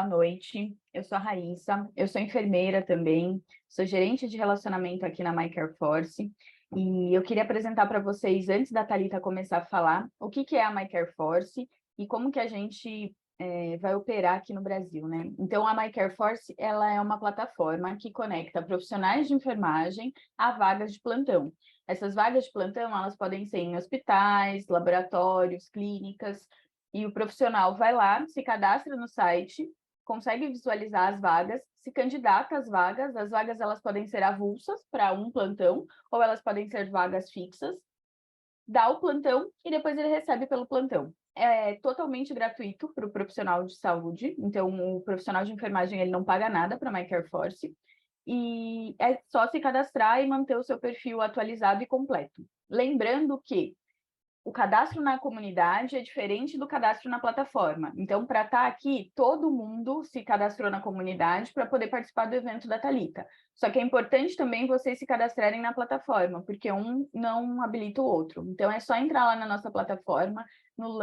Boa noite, eu sou a Raíssa, eu sou enfermeira também, sou gerente de relacionamento aqui na MyCare Force e eu queria apresentar para vocês, antes da Thalita começar a falar, o que é a MyCare Force e como que a gente vai operar aqui no Brasil, né? Então, a MyCare Force, ela é uma plataforma que conecta profissionais de enfermagem a vagas de plantão. Essas vagas de plantão, elas podem ser em hospitais, laboratórios, clínicas, e o profissional vai lá, se cadastra no site, consegue visualizar as vagas, se candidata às vagas. As vagas elas podem ser avulsas para um plantão ou elas podem ser vagas fixas. Dá o plantão e depois ele recebe pelo plantão. É totalmente gratuito para o profissional de saúde, então o profissional de enfermagem ele não paga nada para a MyCare Force e é só se cadastrar e manter o seu perfil atualizado e completo. Lembrando que o cadastro na comunidade é diferente do cadastro na plataforma. Então, para estar aqui, todo mundo se cadastrou na comunidade para poder participar do evento da Thalita. Só que é importante também vocês se cadastrarem na plataforma, porque um não habilita o outro. Então, é só entrar lá na nossa plataforma.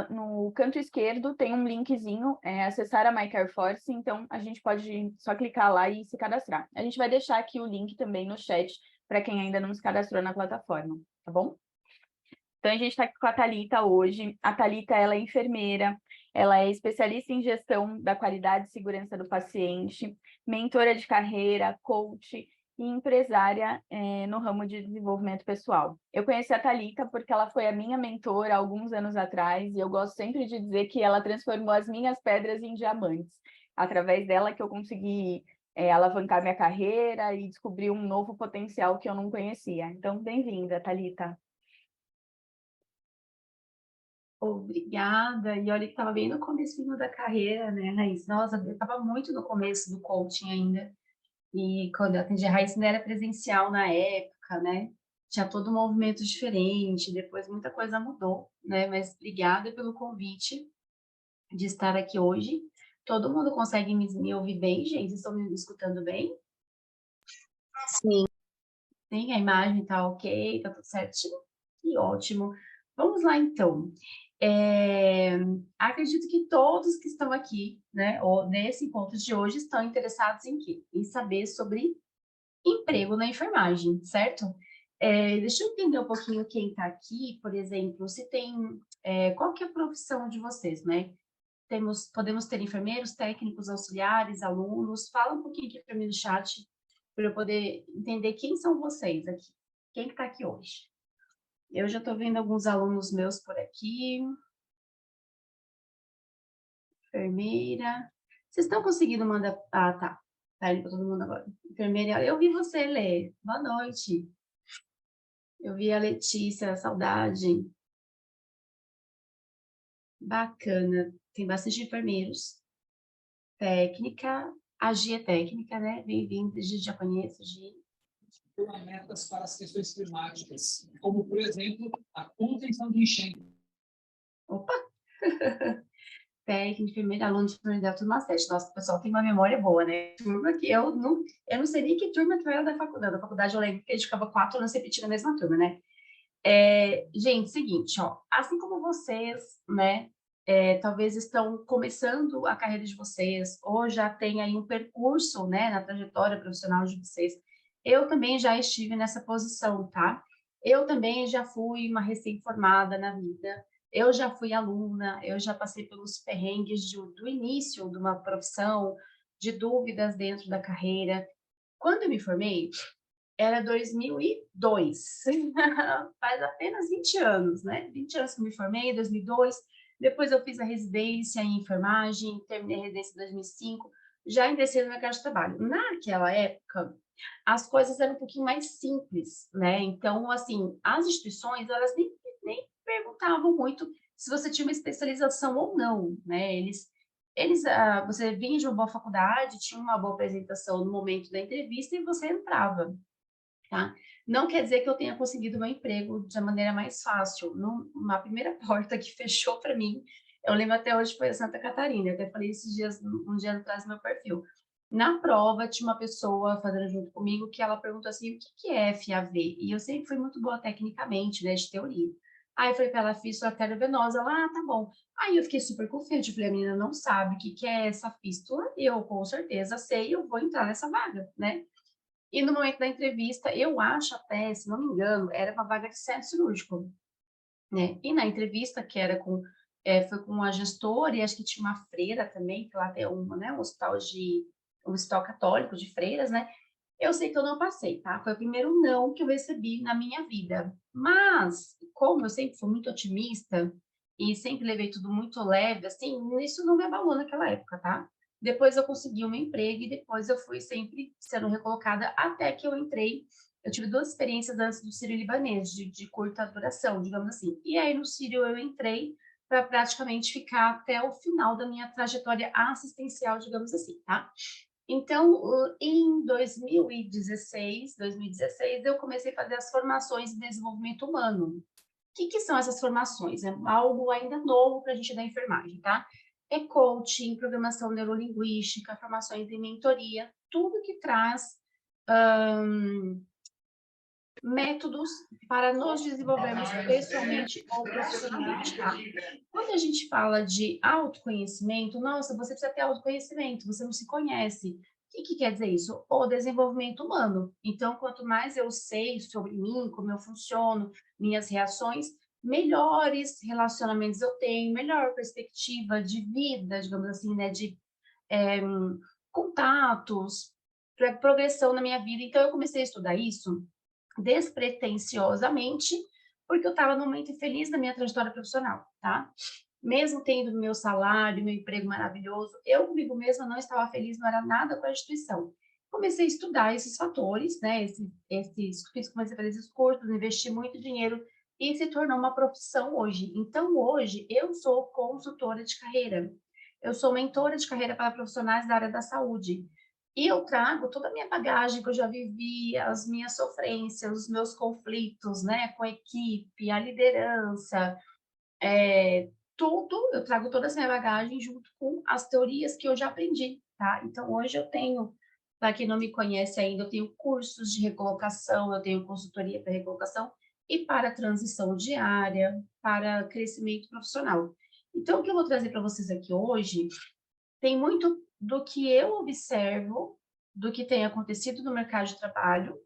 No canto esquerdo tem um linkzinho, acessar a MyCare Force, então a gente pode só clicar lá e se cadastrar. A gente vai deixar aqui o link também no chat para quem ainda não se cadastrou na plataforma, tá bom? Então, a gente está aqui com a Thalita hoje. A Thalita, ela é enfermeira, ela é especialista em gestão da qualidade e segurança do paciente, mentora de carreira, coach e empresária no ramo de desenvolvimento pessoal. Eu conheci a Thalita porque ela foi a minha mentora há alguns anos atrás e eu gosto sempre de dizer que ela transformou as minhas pedras em diamantes. Através dela que eu consegui alavancar minha carreira e descobrir um novo potencial que eu não conhecia. Então, bem-vinda, Thalita. Obrigada. E olha que estava bem no comecinho da carreira, né, Raíssa? Nossa, eu estava muito no começo do coaching ainda. E quando eu atendi a Raíssa, ainda era presencial na época, né? Tinha todo um movimento diferente. Depois muita coisa mudou, né? Mas obrigada pelo convite de estar aqui hoje. Todo mundo consegue me ouvir bem, gente? Vocês estão me escutando bem? Sim. Sim, a imagem tá ok, tá tudo certinho? Que ótimo. Vamos lá, então. É, acredito que todos que estão aqui, né, ou nesse encontro de hoje, estão interessados em quê? Em saber sobre emprego na enfermagem, certo? Deixa eu entender um pouquinho quem está aqui, por exemplo, se tem, qual que é a profissão de vocês, né? Podemos ter enfermeiros, técnicos, auxiliares, alunos. Fala um pouquinho aqui para mim no chat, para eu poder entender quem são vocês aqui. Quem que está aqui hoje? Eu já estou vendo alguns alunos meus por aqui. Enfermeira. Vocês estão conseguindo mandar... Ah, tá. Tá indo para todo mundo agora. Enfermeira, eu vi você ler. Boa noite. Eu vi a Letícia, saudade. Bacana. Tem bastante enfermeiros. Técnica. A Gi é técnica, né? Bem-vinda, Gi, já conheço, Gi. Ferramentas para as questões climáticas, como, por exemplo, a contenção de enchente. Opa! Técnica, enfermeira, aluno de enfermeira, turma 7. Nossa, o pessoal tem uma memória boa, né? Turma que eu não sei nem que turma que eu era da faculdade. Da faculdade eu lembro que a gente ficava 4 anos repetindo a mesma turma, né? Gente, seguinte, ó, assim como vocês, né, talvez estão começando a carreira de vocês, ou já tem aí um percurso, né, na trajetória profissional de vocês, eu também já estive nessa posição, tá? Eu também já fui uma recém-formada na vida, eu já fui aluna, eu já passei pelos perrengues do início de uma profissão, de dúvidas dentro da carreira. Quando eu me formei, era 2002, faz apenas 20 anos, né? 20 anos que eu me formei, 2002. Depois eu fiz a residência em enfermagem, terminei a residência em 2005, já ingressei no mercado de trabalho. Naquela época, as coisas eram um pouquinho mais simples, né? Então, assim, as instituições, elas nem perguntavam muito se você tinha uma especialização ou não, né? Você vinha de uma boa faculdade, tinha uma boa apresentação no momento da entrevista e você entrava, tá? Não quer dizer que eu tenha conseguido meu emprego de maneira mais fácil. Uma primeira porta que fechou para mim, eu lembro até hoje, foi a Santa Catarina. Eu até falei esses dias, um dia atrás no meu perfil. Na prova, tinha uma pessoa fazendo junto comigo que ela perguntou assim, o que que é FAV? E eu sempre fui muito boa tecnicamente, né, de teoria. Aí eu falei para ela, fístula arteriovenosa. Ela, tá bom. Aí eu fiquei super confiante. Eu falei, a menina não sabe o que que é essa fístula. Eu, com certeza, sei, eu vou entrar nessa vaga, né? E no momento da entrevista, eu acho até, se não me engano, era uma vaga de centro cirúrgico, né? E na entrevista, que era foi com uma gestora e acho que tinha uma freira também, que lá tem né, um hospital católico de freiras, né? Eu sei que eu não passei, tá? Foi o primeiro não que eu recebi na minha vida. Mas, como eu sempre fui muito otimista e sempre levei tudo muito leve, assim, isso não me abalou naquela época, tá? Depois eu consegui um emprego e depois eu fui sempre sendo recolocada até que eu entrei. Eu tive duas experiências antes do Sírio-Libanês, de curta duração, digamos assim. E aí no Sírio eu entrei para praticamente ficar até o final da minha trajetória assistencial, digamos assim, tá? Então, em 2016, eu comecei a fazer as formações de desenvolvimento humano. O que são essas formações? É algo ainda novo para a gente da enfermagem, tá? É coaching, programação neurolinguística, formações em mentoria, tudo que traz métodos para nos desenvolvermos pessoalmente ou profissionalmente, tá? Quando a gente fala de autoconhecimento, nossa, você precisa ter autoconhecimento, você não se conhece. O que quer dizer isso? O desenvolvimento humano. Então, quanto mais eu sei sobre mim, como eu funciono, minhas reações, melhores relacionamentos eu tenho, melhor perspectiva de vida, digamos assim, né, de contatos, progressão na minha vida. Então, eu comecei a estudar isso despretensiosamente, porque eu estava num momento infeliz da minha trajetória profissional, tá? Mesmo tendo meu salário, meu emprego maravilhoso, eu comigo mesma não estava feliz, não era nada com a instituição. Comecei a estudar esses fatores, né? Comecei a fazer esses cursos, investi muito dinheiro e se tornou uma profissão hoje. Então, hoje, eu sou consultora de carreira. Eu sou mentora de carreira para profissionais da área da saúde. E eu trago toda a minha bagagem que eu já vivi, as minhas sofrências, os meus conflitos, né, com a equipe, a liderança, tudo, eu trago toda essa minha bagagem junto com as teorias que eu já aprendi, tá? Então, hoje eu tenho, para quem não me conhece ainda, eu tenho cursos de recolocação, eu tenho consultoria para recolocação e para transição diária, para crescimento profissional. Então, o que eu vou trazer para vocês aqui hoje tem muito do que eu observo, do que tem acontecido no mercado de trabalho,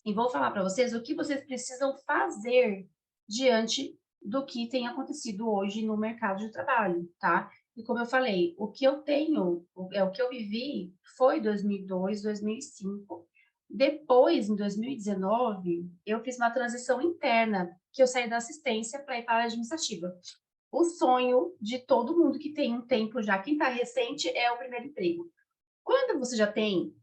e vou falar para vocês o que vocês precisam fazer diante do que tem acontecido hoje no mercado de trabalho, tá? E como eu falei, o que eu tenho, o que eu vivi foi 2002, 2005. Depois, em 2019, eu fiz uma transição interna, que eu saí da assistência para ir para a administrativa. O sonho de todo mundo que tem um tempo já, quem está recente, é o primeiro emprego. Quando você já tem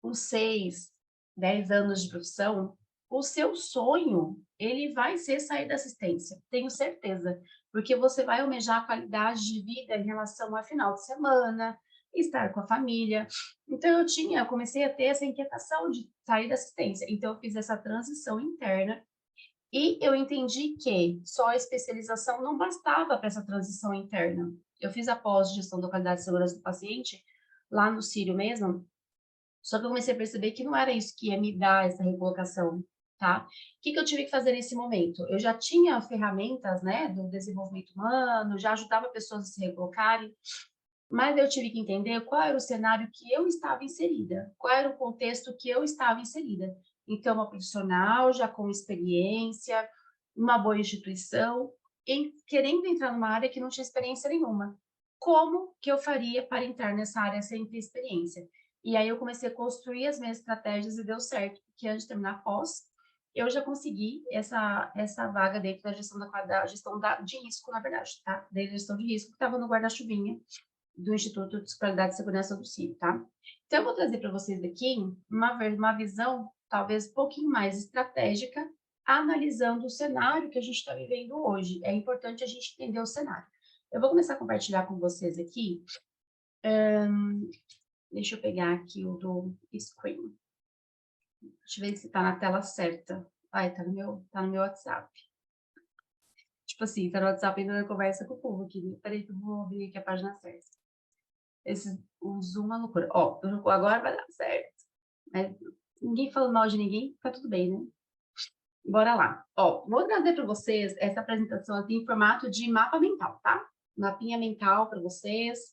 uns 6, 10 anos de profissão, o seu sonho, ele vai ser sair da assistência, tenho certeza, porque você vai almejar a qualidade de vida em relação a final de semana, estar com a família. Então eu comecei a ter essa inquietação de sair da assistência. Então eu fiz essa transição interna e eu entendi que só a especialização não bastava para essa transição interna. Eu fiz a pós-gestão da qualidade e segurança do paciente lá no Sírio mesmo, só que eu comecei a perceber que não era isso que ia me dar essa recolocação, tá? O que eu tive que fazer nesse momento? Eu já tinha ferramentas, né, do desenvolvimento humano, já ajudava pessoas a se recolocarem, mas eu tive que entender qual era o cenário que eu estava inserida, qual era o contexto que eu estava inserida. Então, uma profissional já com experiência, uma boa instituição, querendo entrar numa área que não tinha experiência nenhuma. Como que eu faria para entrar nessa área sem ter experiência? E aí eu comecei a construir as minhas estratégias e deu certo, porque antes de terminar a pós, eu já consegui essa vaga dentro da gestão da qualidade, de risco, na verdade, tá? Da gestão de risco, que estava no guarda-chuvinha do Instituto de Qualidade e Segurança do CIE, tá? Então, eu vou trazer para vocês aqui uma visão, talvez um pouquinho mais estratégica, analisando o cenário que a gente está vivendo hoje. É importante a gente entender o cenário. Eu vou começar a compartilhar com vocês aqui. Deixa eu pegar aqui o do screen. Deixa eu ver se está na tela certa. Ai, tá no meu WhatsApp. Tipo assim, tá no WhatsApp ainda na conversa com o povo aqui. Peraí que eu vou abrir aqui a página certa. O Zoom é uma loucura. Ó, agora vai dar certo. Mas ninguém falando mal de ninguém, tá tudo bem, né? Bora lá. Ó, vou trazer para vocês essa apresentação aqui em formato de mapa mental, tá? Mapinha mental para vocês.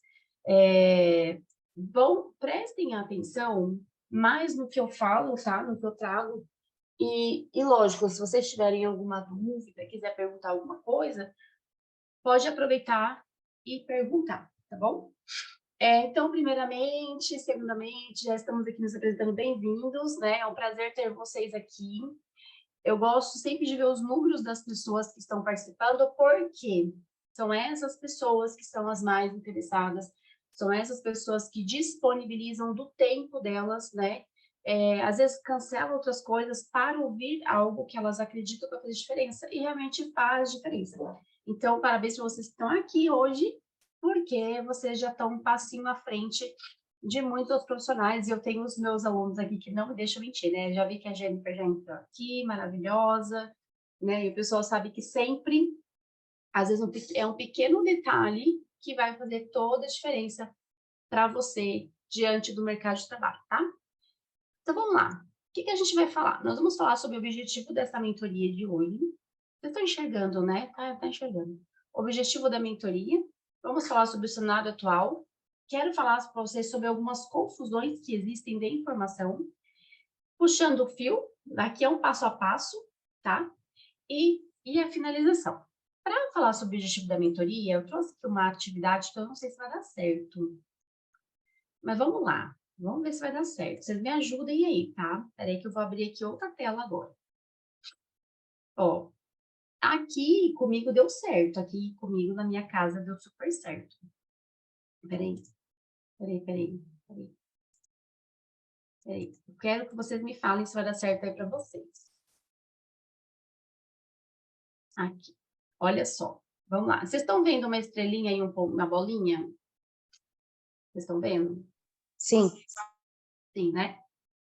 Prestem atenção mais no que eu falo, tá? No que eu trago. E lógico, se vocês tiverem alguma dúvida, quiser perguntar alguma coisa, pode aproveitar e perguntar, tá bom? Então, primeiramente, segundamente, já estamos aqui nos apresentando, bem-vindos, né? É um prazer ter vocês aqui. Eu gosto sempre de ver os números das pessoas que estão participando, porque são essas pessoas que são as mais interessadas, são essas pessoas que disponibilizam do tempo delas, né? Às vezes cancelam outras coisas para ouvir algo que elas acreditam que vai fazer diferença, e realmente faz diferença. Então, parabéns para vocês que estão aqui hoje, porque vocês já estão um passinho à frente de muitos outros profissionais, e eu tenho os meus alunos aqui que não me deixam mentir, né? Já vi que a Jennifer já entrou aqui, maravilhosa, né? E o pessoal sabe que sempre, às vezes, é um pequeno detalhe que vai fazer toda a diferença para você diante do mercado de trabalho, tá? Então, vamos lá. O que a gente vai falar? Nós vamos falar sobre o objetivo dessa mentoria de hoje. Vocês estão enxergando, né? Tá enxergando. O objetivo da mentoria. Vamos falar sobre o cenário atual. Quero falar para vocês sobre algumas confusões que existem de informação. Puxando o fio, daqui é um passo a passo, tá? E a finalização. Para falar sobre o objetivo da mentoria, eu trouxe aqui uma atividade que eu não sei se vai dar certo. Mas vamos lá. Vamos ver se vai dar certo. Vocês me ajudem aí, tá? Peraí que eu vou abrir aqui outra tela agora. Ó, aqui comigo deu certo. Aqui comigo na minha casa deu super certo. Peraí. Eu quero que vocês me falem se vai dar certo aí para vocês. Aqui. Olha só. Vamos lá. Vocês estão vendo uma estrelinha e uma bolinha? Vocês estão vendo? Sim. Sim, né?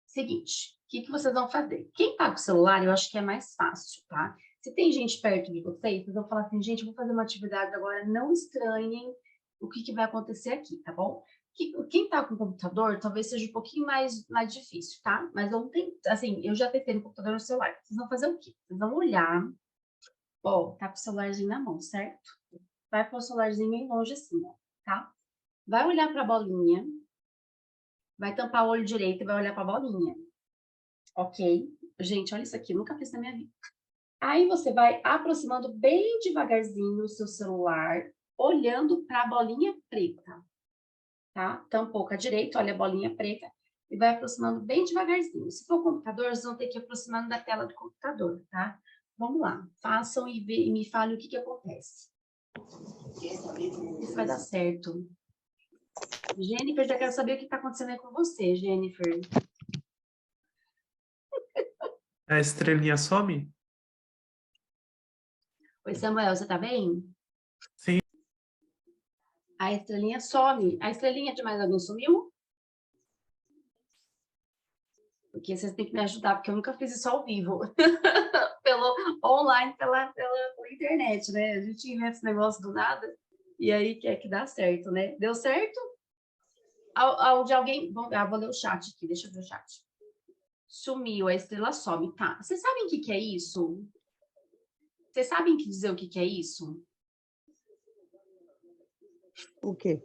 Seguinte, o que vocês vão fazer? Quem tá com o celular, eu acho que é mais fácil, tá? Se tem gente perto de vocês, vocês vão falar assim, gente, eu vou fazer uma atividade agora, não estranhem o que vai acontecer aqui, tá bom? Quem tá com o computador, talvez seja um pouquinho mais difícil, tá? Mas não tem, assim, eu já tentei no computador e no celular. Vocês vão fazer o quê? Vocês vão olhar, ó, tá com o celularzinho na mão, certo? Vai pôr o celularzinho bem longe assim, ó, tá? Vai olhar para a bolinha, vai tampar o olho direito e vai olhar para a bolinha. Ok? Gente, olha isso aqui, nunca fiz na minha vida. Aí você vai aproximando bem devagarzinho o seu celular, olhando para a bolinha preta, tá? Tampou com a direita, olha a bolinha preta e vai aproximando bem devagarzinho. Se for computador, vocês vão ter que ir aproximando da tela do computador, tá? Vamos lá, façam e me falem o que acontece. Isso vai dar certo. Jennifer, já quero saber o que está acontecendo aí com você, Jennifer. A estrelinha some? Oi, Samuel, você tá bem? Sim. A estrelinha some. A estrelinha de mais alguém sumiu? Porque vocês têm que me ajudar, porque eu nunca fiz isso ao vivo. Online, pela internet, né? A gente inventa esse negócio do nada e aí quer que dá certo, né? Deu certo? De alguém... vou ler o chat aqui, deixa eu ver o chat. Sumiu, a estrela some. Tá. Vocês sabem o que é isso? Vocês sabem dizer o que é isso? O quê?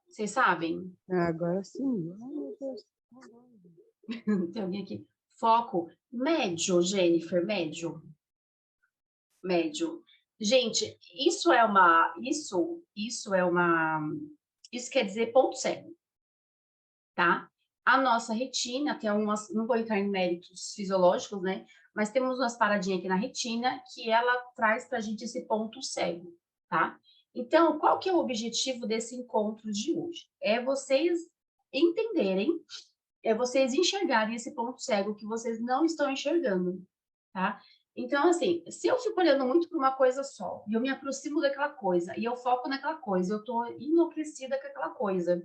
Vocês sabem? Agora sim. Ai, meu Deus. Tem alguém aqui. Foco. Médio, Jennifer, médio. Médio. Gente, isso quer dizer ponto cego. Tá? A nossa retina tem algumas, não vou entrar em méritos fisiológicos, né? Mas temos umas paradinhas aqui na retina que ela traz pra gente esse ponto cego, tá? Então, qual que é o objetivo desse encontro de hoje? É vocês entenderem, é vocês enxergarem esse ponto cego que vocês não estão enxergando, tá? Então, assim, se eu fico olhando muito para uma coisa só, e eu me aproximo daquela coisa, e eu foco naquela coisa, eu tô enlouquecida com aquela coisa,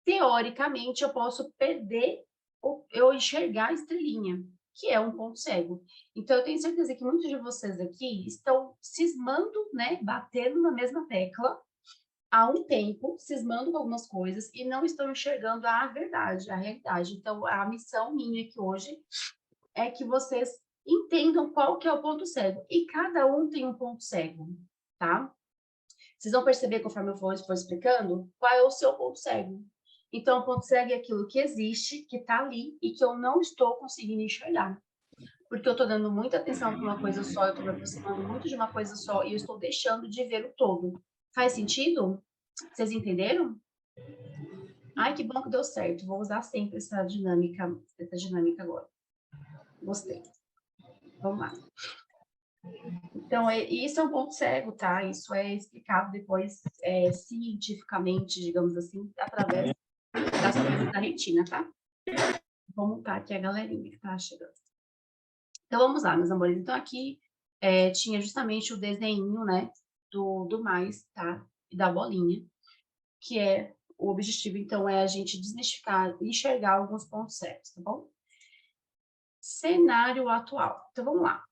teoricamente, eu posso perder eu enxergar a estrelinha, que é um ponto cego. Então, eu tenho certeza que muitos de vocês aqui estão cismando, né, batendo na mesma tecla há um tempo, cismando com algumas coisas e não estão enxergando a verdade, a realidade. Então, a missão minha aqui hoje é que vocês entendam qual que é o ponto cego. E cada um tem um ponto cego, tá? Vocês vão perceber, conforme eu for explicando, qual é o seu ponto cego. Então, o ponto cego é aquilo que existe, que está ali e que eu não estou conseguindo enxergar. Porque eu estou dando muita atenção para uma coisa só, eu estou me aproximando muito de uma coisa só e eu estou deixando de ver o todo. Faz sentido? Vocês entenderam? Ai, que bom que deu certo. Vou usar sempre essa dinâmica agora. Gostei. Vamos lá. Então, isso é um ponto cego, tá? Isso é explicado depois cientificamente, digamos assim, através das coisas da retina, tá? Vou montar aqui a galerinha que tá chegando. Então, vamos lá, meus amores. Então, aqui tinha justamente o desenho, né, do mais, tá? E da bolinha, que é o objetivo, então, é a gente desmistificar, enxergar alguns pontos cegos, tá bom? Cenário atual. Então, vamos lá.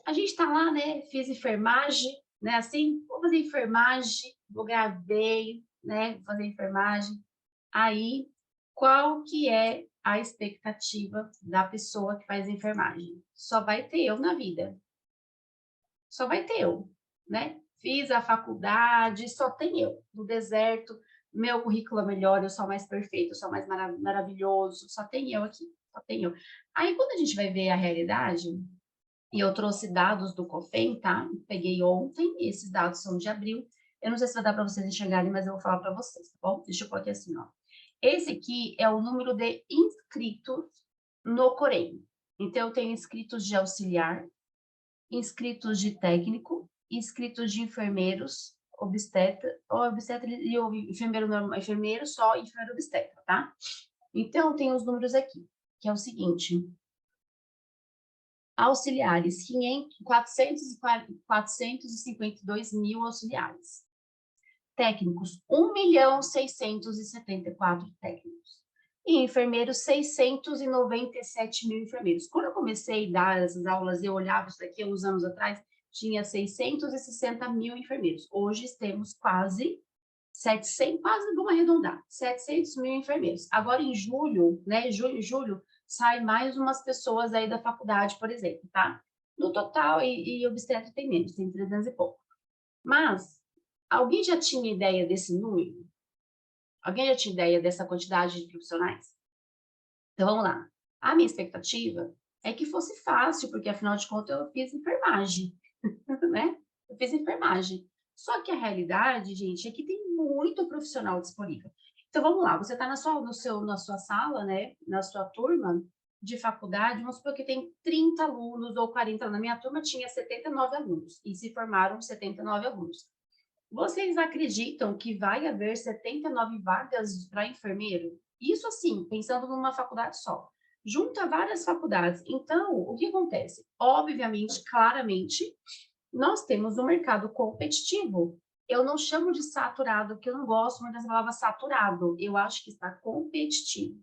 A gente tá lá, né? Fiz enfermagem, né? Assim, vou fazer enfermagem, vou ganhar bem, né? Vou fazer enfermagem. Aí, qual que é a expectativa da pessoa que faz enfermagem? Só vai ter eu na vida. Só vai ter eu, né? Fiz a faculdade, só tem eu. No deserto, meu currículo é melhor, eu sou mais perfeito, eu sou mais maravilhoso, só tem eu aqui, só tem eu. Aí, quando a gente vai ver a realidade, e eu trouxe dados do COFEM, tá? Peguei ontem, esses dados são de abril. Eu não sei se vai dar para vocês enxergarem, mas eu vou falar para vocês, tá bom? Deixa eu pôr aqui assim, ó. Esse aqui é o número de inscritos no Corém. Então, eu tenho inscritos de auxiliar, inscritos de técnico, inscritos de enfermeiros, obstetra e enfermeiro normal, enfermeiro só, enfermeiro obstetra, tá? Então, tem os números aqui, que é o seguinte: auxiliares, 452 mil auxiliares. Técnicos, 1.674 técnicos. E enfermeiros, 697 mil enfermeiros. Quando eu comecei a dar essas aulas, eu olhava isso daqui uns anos atrás, tinha 660 mil enfermeiros. Hoje temos quase 700, quase, vamos arredondar, 700 mil enfermeiros. Agora, em julho, né, julho, sai mais umas pessoas aí da faculdade, por exemplo, tá? No total, e obstetra tem menos, tem 300 e pouco. Mas, alguém já tinha ideia desse número? Alguém já tinha ideia dessa quantidade de profissionais? Então, vamos lá. A minha expectativa é que fosse fácil, porque, afinal de contas, eu fiz enfermagem, né? Eu fiz enfermagem. Só que a realidade, gente, é que tem muito profissional disponível. Então, vamos lá. Você está na sua sala, né? Na sua turma de faculdade, vamos supor que tem 30 alunos ou 40. Na minha turma tinha 79 alunos e se formaram 79 alunos. Vocês acreditam que vai haver 79 vagas para enfermeiro? Isso assim, pensando numa faculdade só. Junta várias faculdades. Então, o que acontece? Obviamente, claramente, nós temos um mercado competitivo. Eu não chamo de saturado, porque eu não gosto muito dessa palavra saturado. Eu acho que está competitivo.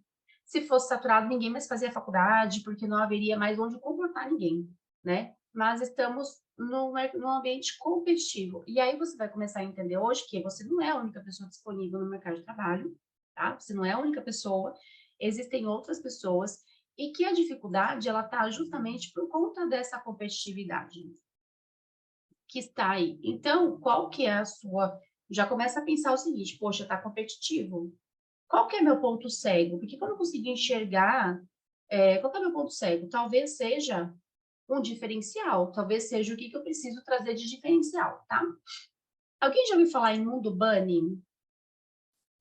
Se fosse saturado, ninguém mais fazia faculdade, porque não haveria mais onde comportar ninguém, né? Mas estamos num ambiente competitivo. E aí você vai começar a entender hoje que você não é a única pessoa disponível no mercado de trabalho, tá? Você não é a única pessoa, existem outras pessoas, e que a dificuldade, ela está justamente por conta dessa competitividade que está aí. Então, qual que é a sua... Já começa a pensar o seguinte, poxa, está competitivo. Qual que é meu ponto cego? Porque quando eu consigo enxergar, qual que é meu ponto cego? Talvez seja um diferencial, talvez seja o que eu preciso trazer de diferencial, tá? Alguém já ouviu falar em mundo bunny?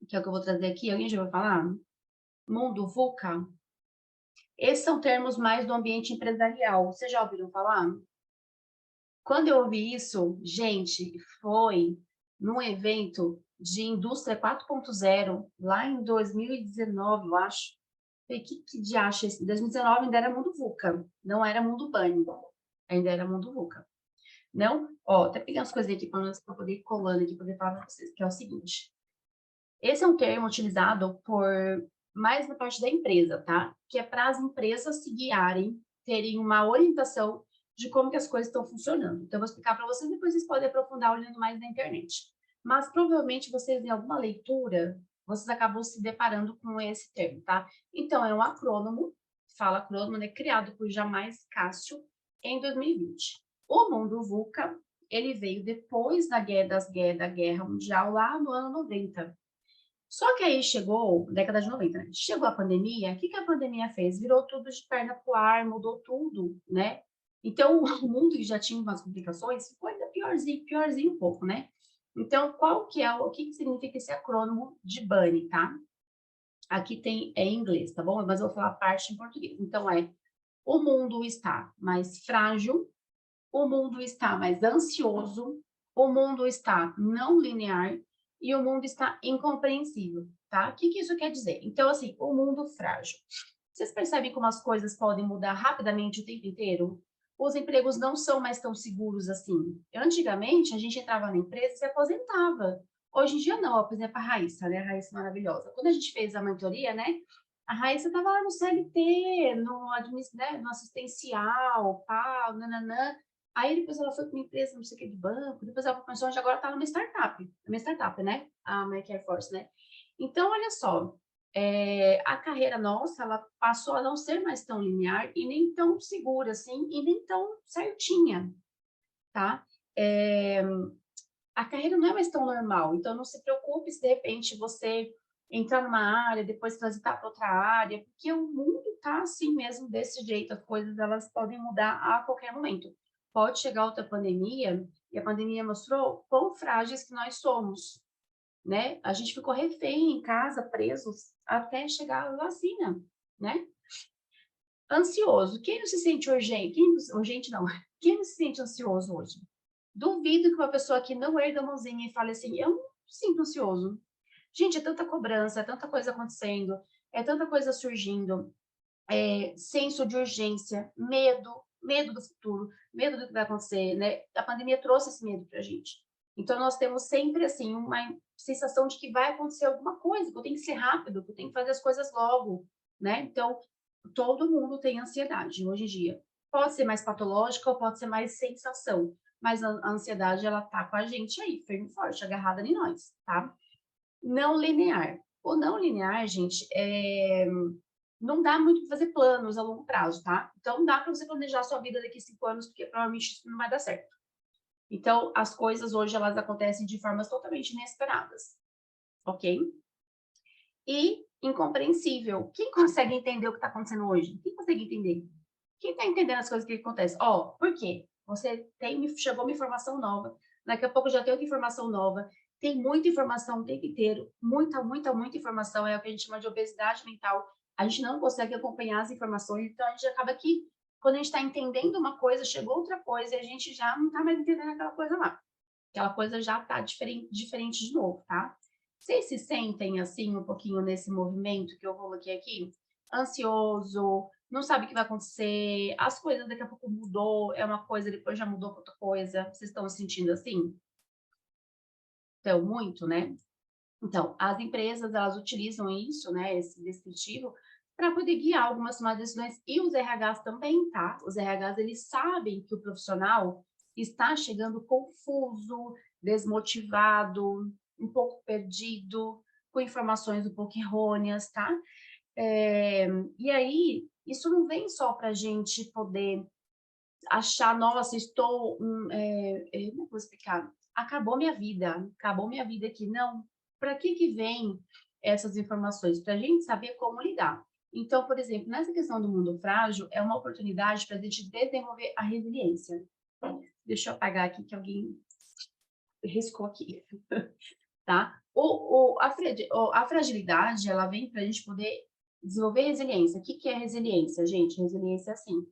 Que é o que eu vou trazer aqui. Alguém já ouviu falar? Mundo VUCA? Esses são termos mais do ambiente empresarial. Vocês já ouviram falar? Quando eu ouvi isso, gente, foi num evento de indústria 4.0, lá em 2019, eu acho. Falei, que de acha esse? Em 2019 ainda era mundo VUCA, não era mundo bunny, ainda era mundo VUCA. Não? Ó, até peguei umas coisinhas aqui para poder ir colando aqui, para poder falar para vocês, que é o seguinte. Esse é um termo utilizado por mais na parte da empresa, tá? Que é para as empresas se guiarem, terem uma orientação de como que as coisas estão funcionando. Então, eu vou explicar para vocês, depois vocês podem aprofundar olhando mais na internet. Mas, provavelmente, vocês, em alguma leitura, vocês acabam se deparando com esse termo, tá? Então, é um acrônimo fala acrônimo, né, criado por Jamais Cássio em 2020. O mundo VUCA, ele veio depois da Guerra Mundial, lá no ano 90. Só que aí chegou, década de 90, né? Chegou a pandemia, o que a pandemia fez? Virou tudo de perna pro ar, mudou tudo, né? Então, o mundo que já tinha umas complicações ficou ainda piorzinho um pouco, né? Então, o que significa esse acrônimo de BANI, tá? Aqui tem, em inglês, tá bom? Mas eu vou falar parte em português. Então, o mundo está mais frágil, o mundo está mais ansioso, o mundo está não linear e o mundo está incompreensível, tá? O que isso quer dizer? Então, assim, o mundo frágil. Vocês percebem como as coisas podem mudar rapidamente o tempo inteiro? Os empregos não são mais tão seguros assim. Antigamente, a gente entrava na empresa e se aposentava. Hoje em dia, não. Por exemplo, a Raíssa, né? A Raíssa maravilhosa. Quando a gente fez a mentoria, né? A Raíssa estava lá no CLT, no assistencial, pau, nananã. Aí depois ela foi para uma empresa, não sei o que, de banco. Depois ela começou, agora está numa startup, né? A MyCare Force, né? Então, olha só. A carreira nossa, ela passou a não ser mais tão linear e nem tão segura, assim, e nem tão certinha, tá? A carreira não é mais tão normal, então não se preocupe se de repente você entrar numa área, depois transitar para outra área, porque o mundo tá assim mesmo, desse jeito, as coisas elas podem mudar a qualquer momento. Pode chegar outra pandemia, e a pandemia mostrou quão frágeis que nós somos, né? A gente ficou refém em casa, presos, até chegar a vacina, né? Ansioso. Quem não se sente urgente? Urgente não. Quem não se sente ansioso hoje? Duvido que uma pessoa que não erga a mãozinha e fale assim, eu não me sinto ansioso. Gente, é tanta cobrança, é tanta coisa acontecendo, é tanta coisa surgindo, senso de urgência, medo do futuro, medo do que vai acontecer, né? A pandemia trouxe esse medo pra gente. Então, nós temos sempre, assim, uma sensação de que vai acontecer alguma coisa, que eu tenho que ser rápido, que eu tenho que fazer as coisas logo, né? Então, todo mundo tem ansiedade hoje em dia. Pode ser mais patológica ou pode ser mais sensação, mas a ansiedade, ela tá com a gente aí, firme e forte, agarrada em nós, tá? Não linear. O não linear, gente, não dá muito para fazer planos a longo prazo, tá? Então, não dá para você planejar a sua vida daqui a 5 anos, porque provavelmente isso não vai dar certo. Então, as coisas hoje, elas acontecem de formas totalmente inesperadas, ok? E incompreensível. Quem consegue entender o que está acontecendo hoje? Quem consegue entender? Quem está entendendo as coisas que acontecem? Por quê? Chegou uma informação nova, daqui a pouco já tem outra informação nova, tem muita informação o tempo inteiro, muita informação, é o que a gente chama de obesidade mental. A gente não consegue acompanhar as informações, então a gente acaba que, quando a gente está entendendo uma coisa, chegou outra coisa e a gente já não está mais entendendo aquela coisa lá. Aquela coisa já está diferente de novo, tá? Vocês se sentem, assim, um pouquinho nesse movimento que eu coloquei aqui? Ansioso, não sabe o que vai acontecer, as coisas daqui a pouco mudou, é uma coisa, depois já mudou para outra coisa. Vocês estão se sentindo assim? Então, muito, né? Então, as empresas, elas utilizam isso, né, esse descritivo, para poder guiar algumas tomadas de decisões, e os RHs também, tá? Os RHs, eles sabem que o profissional está chegando confuso, desmotivado, um pouco perdido, com informações um pouco errôneas, tá? E aí, isso não vem só para a gente poder achar, nossa, como é que eu vou explicar? Acabou minha vida aqui. Não, para que vem essas informações? Para a gente saber como lidar. Então, por exemplo, nessa questão do mundo frágil, é uma oportunidade para a gente desenvolver a resiliência. Deixa eu apagar aqui, que alguém riscou aqui, tá? A fragilidade, ela vem para a gente poder desenvolver resiliência. O que é resiliência, gente? Resiliência é assim.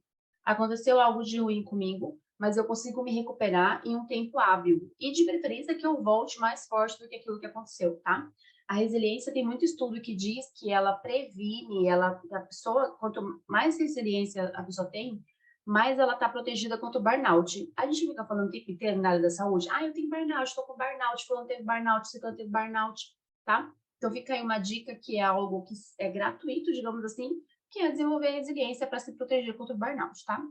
Aconteceu algo de ruim comigo, mas eu consigo me recuperar em um tempo hábil. E de preferência que eu volte mais forte do que aquilo que aconteceu, tá? A resiliência tem muito estudo que diz que ela previne, a pessoa, quanto mais resiliência a pessoa tem, mais ela está protegida contra o burnout. A gente fica falando o tempo inteiro na área da saúde, eu tenho burnout, estou com burnout, fulano teve burnout, ciclano teve burnout, tá? Então fica aí uma dica que é algo que é gratuito, digamos assim, que é desenvolver resiliência para se proteger contra o burnout, tá?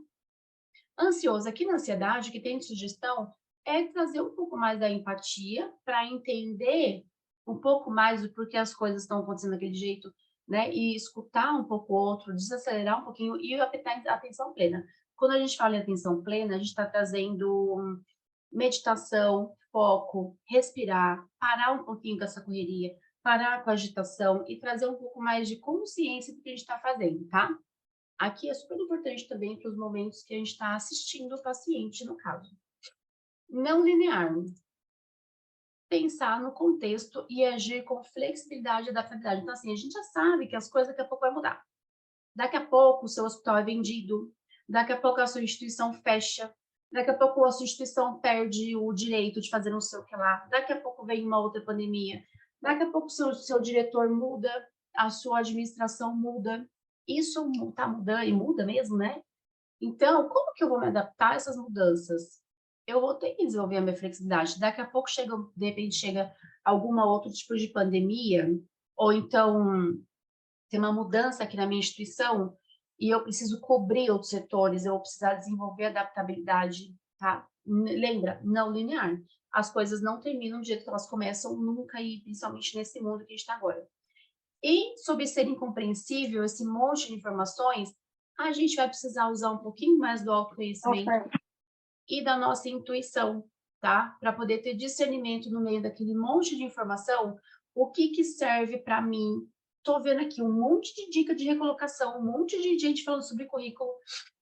Ansioso, aqui na ansiedade, que tem sugestão, é trazer um pouco mais da empatia para entender um pouco mais do porquê as coisas estão acontecendo daquele jeito, né? E escutar um pouco o outro, desacelerar um pouquinho e apertar a atenção plena. Quando a gente fala em atenção plena, a gente está trazendo meditação, foco, respirar, parar um pouquinho com essa correria, parar com a agitação e trazer um pouco mais de consciência do que a gente está fazendo, tá? Aqui é super importante também para os momentos que a gente está assistindo o paciente, no caso. Não linear. Pensar no contexto e agir com flexibilidade e adaptabilidade. Então, assim, a gente já sabe que as coisas daqui a pouco vai mudar. Daqui a pouco o seu hospital é vendido, daqui a pouco a sua instituição fecha, daqui a pouco a sua instituição perde o direito de fazer não sei o que lá, daqui a pouco vem uma outra pandemia, daqui a pouco o seu diretor muda, a sua administração muda. Isso está mudando e muda mesmo, né? Então, como que eu vou me adaptar a essas mudanças? Eu vou ter que desenvolver a minha flexibilidade. Daqui a pouco chega, de repente chega alguma outro tipo de pandemia, ou então tem uma mudança aqui na minha instituição e eu preciso cobrir outros setores, eu vou precisar desenvolver adaptabilidade, tá? Lembra, não linear. As coisas não terminam do jeito que elas começam nunca, e principalmente nesse mundo que a gente está agora. E sobre ser incompreensível, esse monte de informações, a gente vai precisar usar um pouquinho mais do autoconhecimento e da nossa intuição, tá? Para poder ter discernimento no meio daquele monte de informação, o que que serve para mim. Tô vendo aqui um monte de dica de recolocação, um monte de gente falando sobre currículo,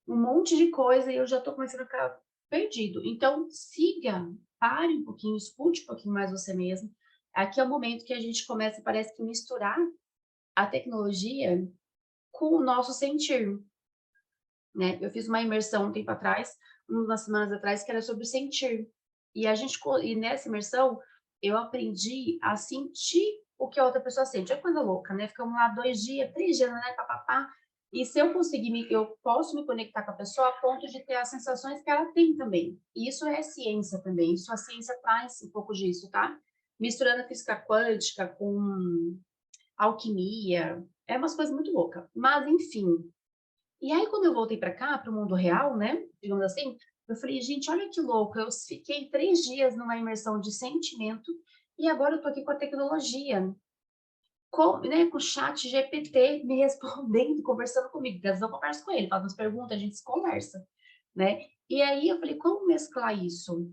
um monte de coisa, e eu já tô começando a ficar perdido. Então, siga, pare um pouquinho, escute um pouquinho mais você mesmo. Aqui é o momento que a gente começa, parece que misturar a tecnologia com o nosso sentir, né? Eu fiz uma imersão um tempo atrás, umas semanas atrás, que era sobre o sentir. E nessa imersão, eu aprendi a sentir o que a outra pessoa sente. É coisa louca, né? Ficamos lá 2 dias, 3 dias, né? Papapá. E se eu conseguir, eu posso me conectar com a pessoa a ponto de ter as sensações que ela tem também. E isso é ciência também. Isso a ciência traz um pouco disso, tá? Misturando a física quântica com alquimia. É umas coisas muito loucas. Mas, enfim. E aí, quando eu voltei para cá, para o mundo real, né? Digamos assim, eu falei, gente, olha que louco. Eu fiquei 3 dias numa imersão de sentimento e agora eu tô aqui com a tecnologia. Com o chat GPT me respondendo, conversando comigo. Às vezes eu converso com ele, faço umas perguntas, a gente se conversa, né? E aí eu falei, como mesclar isso?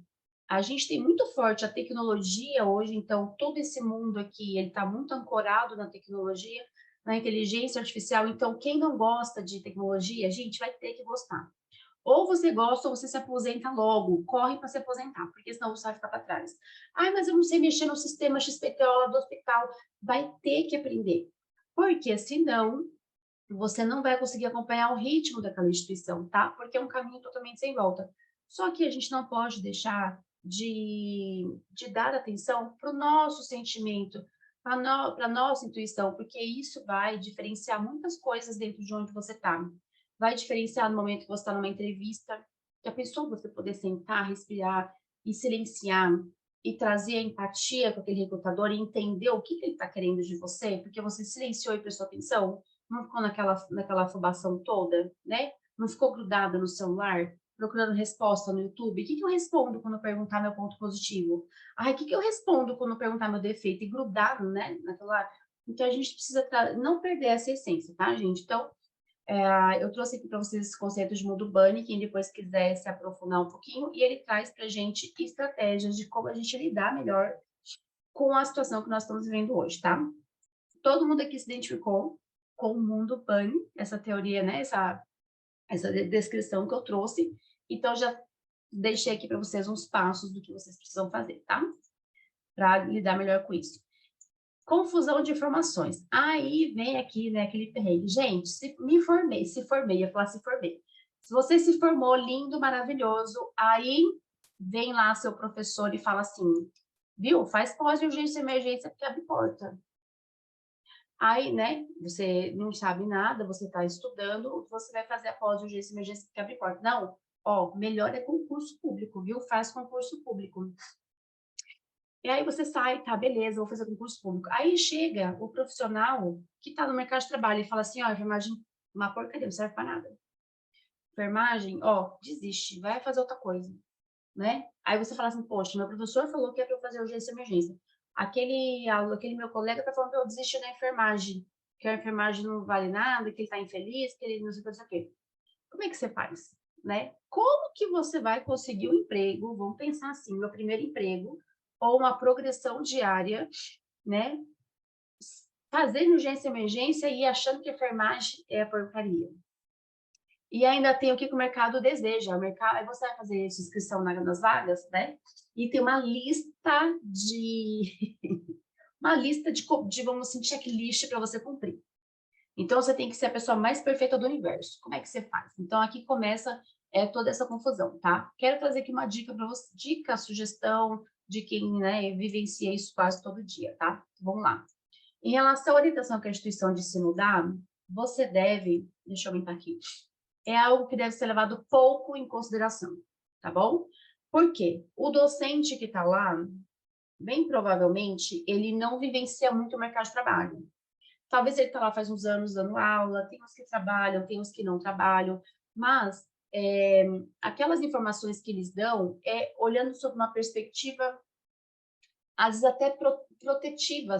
A gente tem muito forte a tecnologia hoje, então todo esse mundo aqui, ele está muito ancorado na tecnologia, na inteligência artificial. Então, quem não gosta de tecnologia, gente, vai ter que gostar. Ou você gosta ou você se aposenta logo, corre para se aposentar, porque senão você vai ficar para trás. Ai, mas eu não sei mexer no sistema XPTO lá do hospital. Vai ter que aprender, porque senão você não vai conseguir acompanhar o ritmo daquela instituição, tá? Porque é um caminho totalmente sem volta. Só que a gente não pode deixar de dar atenção para o nosso sentimento, para a nossa intuição, porque isso vai diferenciar muitas coisas dentro de onde você está. Vai diferenciar no momento que você está numa entrevista, que a pessoa você poder sentar, respirar e silenciar e trazer a empatia com aquele recrutador e entender o que ele está querendo de você, porque você silenciou e prestou atenção, não ficou naquela afobação toda, né? Não ficou grudada no celular, procurando resposta no YouTube. O que eu respondo quando perguntar meu ponto positivo? Ai, o que eu respondo quando perguntar meu defeito? E grudado, né? Naquela... Então, a gente precisa não perder essa essência, tá, gente? Então, eu trouxe aqui para vocês esse conceito de mundo bunny, quem depois quiser se aprofundar um pouquinho, e ele traz para a gente estratégias de como a gente lidar melhor com a situação que nós estamos vivendo hoje, tá? Todo mundo aqui se identificou com o mundo bunny, essa teoria, né? Essa descrição que eu trouxe. Então, já deixei aqui para vocês uns passos do que vocês precisam fazer, tá? Para lidar melhor com isso. Confusão de informações. Aí vem aqui, né, aquele perrengue. Gente, se formei, ia falar se formei. Se você se formou, lindo, maravilhoso, aí vem lá seu professor e fala assim, viu, faz pós de urgência e emergência porque abre porta. Aí, né, você não sabe nada, você está estudando, você vai fazer a pós de urgência e emergência porque abre porta. Não, ó, melhor é concurso público, viu? Faz concurso público. E aí você sai, tá, beleza, vou fazer concurso público. Aí chega o profissional que está no mercado de trabalho e fala assim, ó, enfermagem, uma porcaria, não serve para nada. Enfermagem, ó, desiste, vai fazer outra coisa, né? Aí você fala assim, poxa, meu professor falou que é para eu fazer urgência e emergência. Aquele meu colega tá falando para eu desistir da enfermagem. que a enfermagem não vale nada, que ele está infeliz, que ele não sei o quê. Como é que você faz? Né? Como que você vai conseguir um emprego? Vamos pensar assim, meu primeiro emprego, ou uma progressão diária, né? Fazendo urgência e emergência e achando que a enfermagem é a porcaria. E ainda tem o que o mercado deseja. Aí você vai fazer essa inscrição nas vagas, né? E tem uma lista de vamos assim, checklist para você cumprir. Então, você tem que ser a pessoa mais perfeita do universo. Como é que você faz? Então, aqui começa toda essa confusão, tá? Quero trazer aqui uma dica para você, sugestão de quem, né, vivencia isso quase todo dia, tá? Vamos lá. Em relação à orientação que a instituição de ensino dá, você deve, deixa eu aumentar aqui, é algo que deve ser levado pouco em consideração, tá bom? Por quê? O docente que está lá, bem provavelmente, ele não vivencia muito o mercado de trabalho. Talvez ele está lá faz uns anos dando aula, tem uns que trabalham, tem uns que não trabalham, mas aquelas informações que eles dão é olhando sob uma perspectiva, às vezes até protetiva,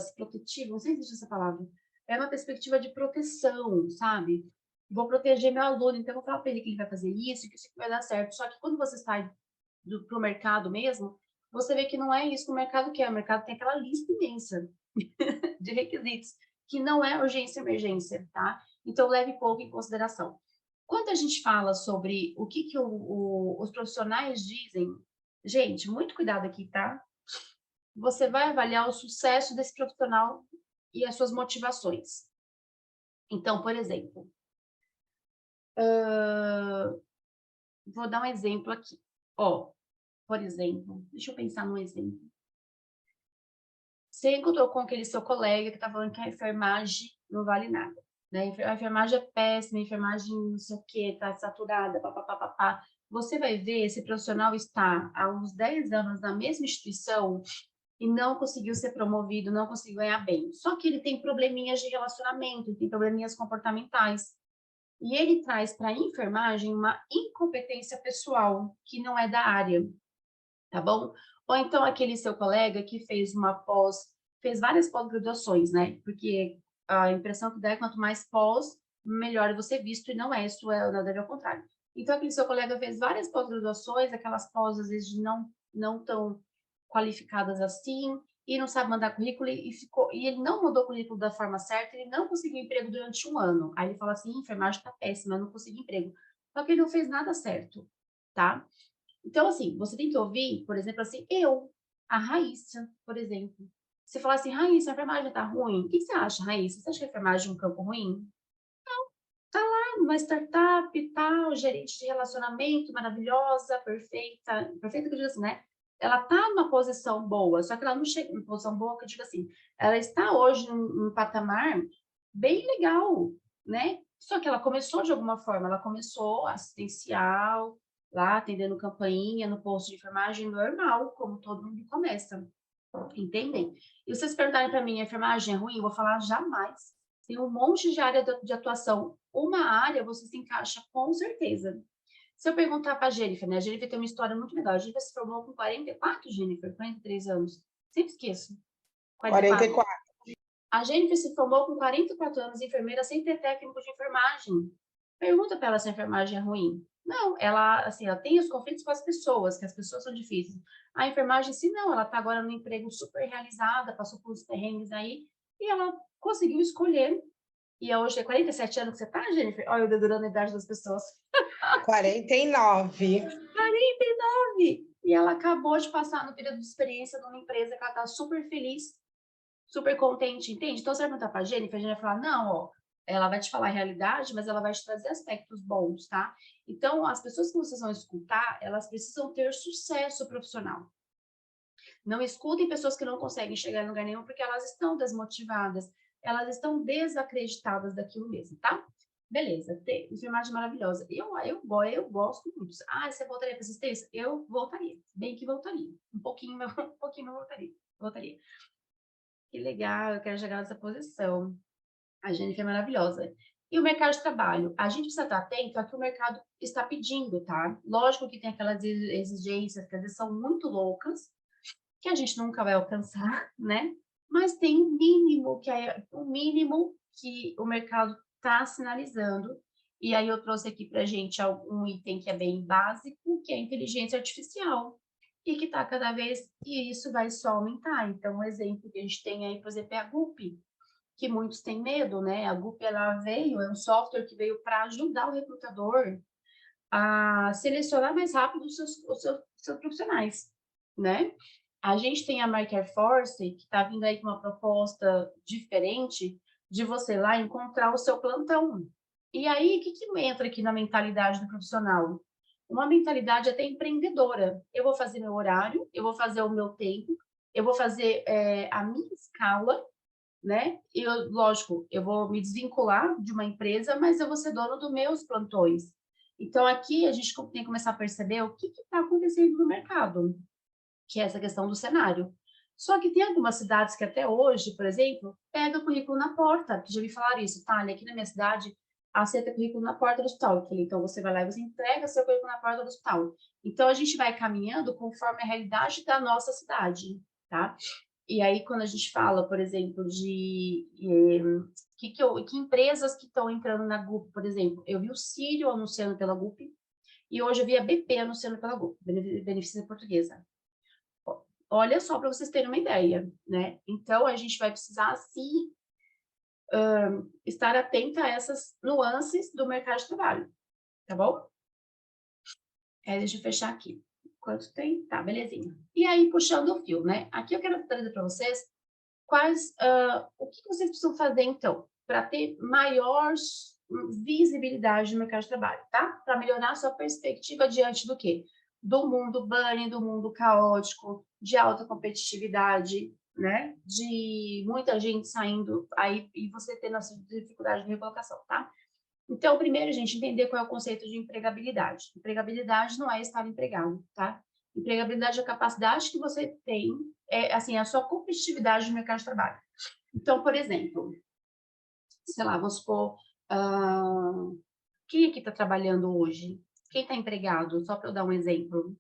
não sei se existe essa palavra, é uma perspectiva de proteção, sabe? Vou proteger meu aluno, então eu vou falar para ele que ele vai fazer isso, que isso vai dar certo. Só que quando você sai para o mercado mesmo, você vê que não é isso que o mercado quer. O mercado tem aquela lista imensa de requisitos, que não é urgência e emergência, tá? Então, leve pouco em consideração. Quando a gente fala sobre o que os profissionais dizem, gente, muito cuidado aqui, tá? Você vai avaliar o sucesso desse profissional e as suas motivações. Então, por exemplo, vou dar um exemplo aqui. Por exemplo, deixa eu pensar num exemplo. Você encontrou com aquele seu colega que está falando que a enfermagem não vale nada, né? A enfermagem é péssima, a enfermagem não sei o quê, está saturada, papapá. Você vai ver, esse profissional está há uns 10 anos na mesma instituição e não conseguiu ser promovido, não conseguiu ganhar bem. Só que ele tem probleminhas de relacionamento, tem probleminhas comportamentais. E ele traz para a enfermagem uma incompetência pessoal, que não é da área, tá bom? Ou então aquele seu colega que fez várias pós-graduações, né? Porque a impressão que dá é quanto mais pós, melhor você visto, e não é isso, nada a ver ao contrário. Então, aquele seu colega fez várias pós-graduações, aquelas pós, às vezes, não tão qualificadas assim, e não sabe mandar currículo, e ele não mandou o currículo da forma certa, ele não conseguiu emprego durante um ano. Aí ele fala assim, enfermagem está péssima, eu não consegui emprego. Só que ele não fez nada certo, tá? Então, assim, você tem que ouvir, por exemplo, assim, a Raíssa, por exemplo. Você fala assim, Raíssa, a enfermagem tá ruim. O que você acha, Raíssa? Você acha que a enfermagem é um campo ruim? Não. Tá lá numa startup e tal, gerente de relacionamento, maravilhosa, perfeita. Perfeita que eu digo assim, né? Ela tá numa posição boa, só que ela não chega numa posição boa, que eu digo assim, ela está hoje num patamar bem legal, né? Só que ela começou de alguma forma, ela começou assistencial, lá atendendo campainha no posto de enfermagem normal, como todo mundo começa. Entendem? E vocês perguntarem para mim, a enfermagem é ruim? Eu vou falar jamais. Tem um monte de área de atuação. Uma área você se encaixa com certeza. Se eu perguntar para a Jennifer, né? A Jennifer tem uma história muito legal. A Jennifer se formou com 44, Jennifer, 43 anos. Sempre esqueço. 44. A Jennifer se formou com 44 anos, enfermeira, sem ter técnico de enfermagem. Pergunta para ela se a enfermagem é ruim. Não, ela tem os conflitos com as pessoas, que as pessoas são difíceis. A enfermagem, se não, ela está agora no emprego super realizada, passou por uns terrenos aí, e ela conseguiu escolher. E hoje é 47 anos que você está, Jennifer? Olha, eu dedurando a idade das pessoas. 49. 49! E ela acabou de passar no período de experiência numa empresa que ela está super feliz, super contente, entende? Então, você vai perguntar para a Jennifer vai falar, não, ela vai te falar a realidade, mas ela vai te trazer aspectos bons, tá? Então, as pessoas que vocês vão escutar, elas precisam ter sucesso profissional. Não escutem pessoas que não conseguem chegar em lugar nenhum, porque elas estão desmotivadas, elas estão desacreditadas daquilo mesmo, tá? Beleza, enfermagem maravilhosa. Eu gosto muito. Ah, você voltaria para assistência? Eu voltaria, bem que voltaria. Um pouquinho eu voltaria. Que legal, eu quero chegar nessa posição. A Jennifer é maravilhosa. E o mercado de trabalho? A gente precisa estar atento ao que o mercado está pedindo, tá? Lógico que tem aquelas exigências que às vezes são muito loucas, que a gente nunca vai alcançar, né? Mas tem um mínimo que o mercado está sinalizando. E aí eu trouxe aqui para a gente um item que é bem básico, que é a inteligência artificial, e que está cada vez, e isso vai só aumentar. Então, um exemplo que a gente tem aí, por exemplo, é a GUP, que muitos têm medo, né? A GUP, ela veio, é um software que veio para ajudar o recrutador a selecionar mais rápido os seus profissionais, né? A gente tem a Marker Force, que está vindo aí com uma proposta diferente de você lá encontrar o seu plantão. E aí, o que entra aqui na mentalidade do profissional? Uma mentalidade até empreendedora. Eu vou fazer meu horário, eu vou fazer o meu tempo, eu vou fazer a minha escala, né? E, lógico, eu vou me desvincular de uma empresa, mas eu vou ser dono dos meus plantões. Então, aqui a gente tem que começar a perceber o que está acontecendo no mercado, que é essa questão do cenário. Só que tem algumas cidades que até hoje, por exemplo, pega o currículo na porta, que já me falaram isso, tá? Aqui na minha cidade, aceita currículo na porta do hospital. Então, você vai lá e você entrega seu currículo na porta do hospital. Então, a gente vai caminhando conforme a realidade da nossa cidade, tá? E aí, quando a gente fala, por exemplo, de que empresas que estão entrando na GUP, por exemplo, eu vi o Sírio anunciando pela GUP e hoje eu vi a BP anunciando pela GUP, Beneficência Portuguesa. Olha só para vocês terem uma ideia, né? Então, a gente vai precisar, sim, estar atenta a essas nuances do mercado de trabalho, tá bom? Deixa eu fechar aqui. Quanto tem? Tá, belezinha. E aí, puxando o fio, né? Aqui eu quero trazer para vocês o que vocês precisam fazer, então, para ter maior visibilidade no mercado de trabalho, tá? Para melhorar a sua perspectiva diante do quê? Do mundo bunny, do mundo caótico, de alta competitividade, né? De muita gente saindo aí e você tendo essa dificuldade de recolocação, tá? Então, primeiro, gente, entender qual é o conceito de empregabilidade. Empregabilidade não é estar empregado, tá? Empregabilidade é a capacidade que você tem, assim, a sua competitividade no mercado de trabalho. Então, por exemplo, sei lá, vamos supor, quem aqui está trabalhando hoje? Quem está empregado? Só para eu dar um exemplo.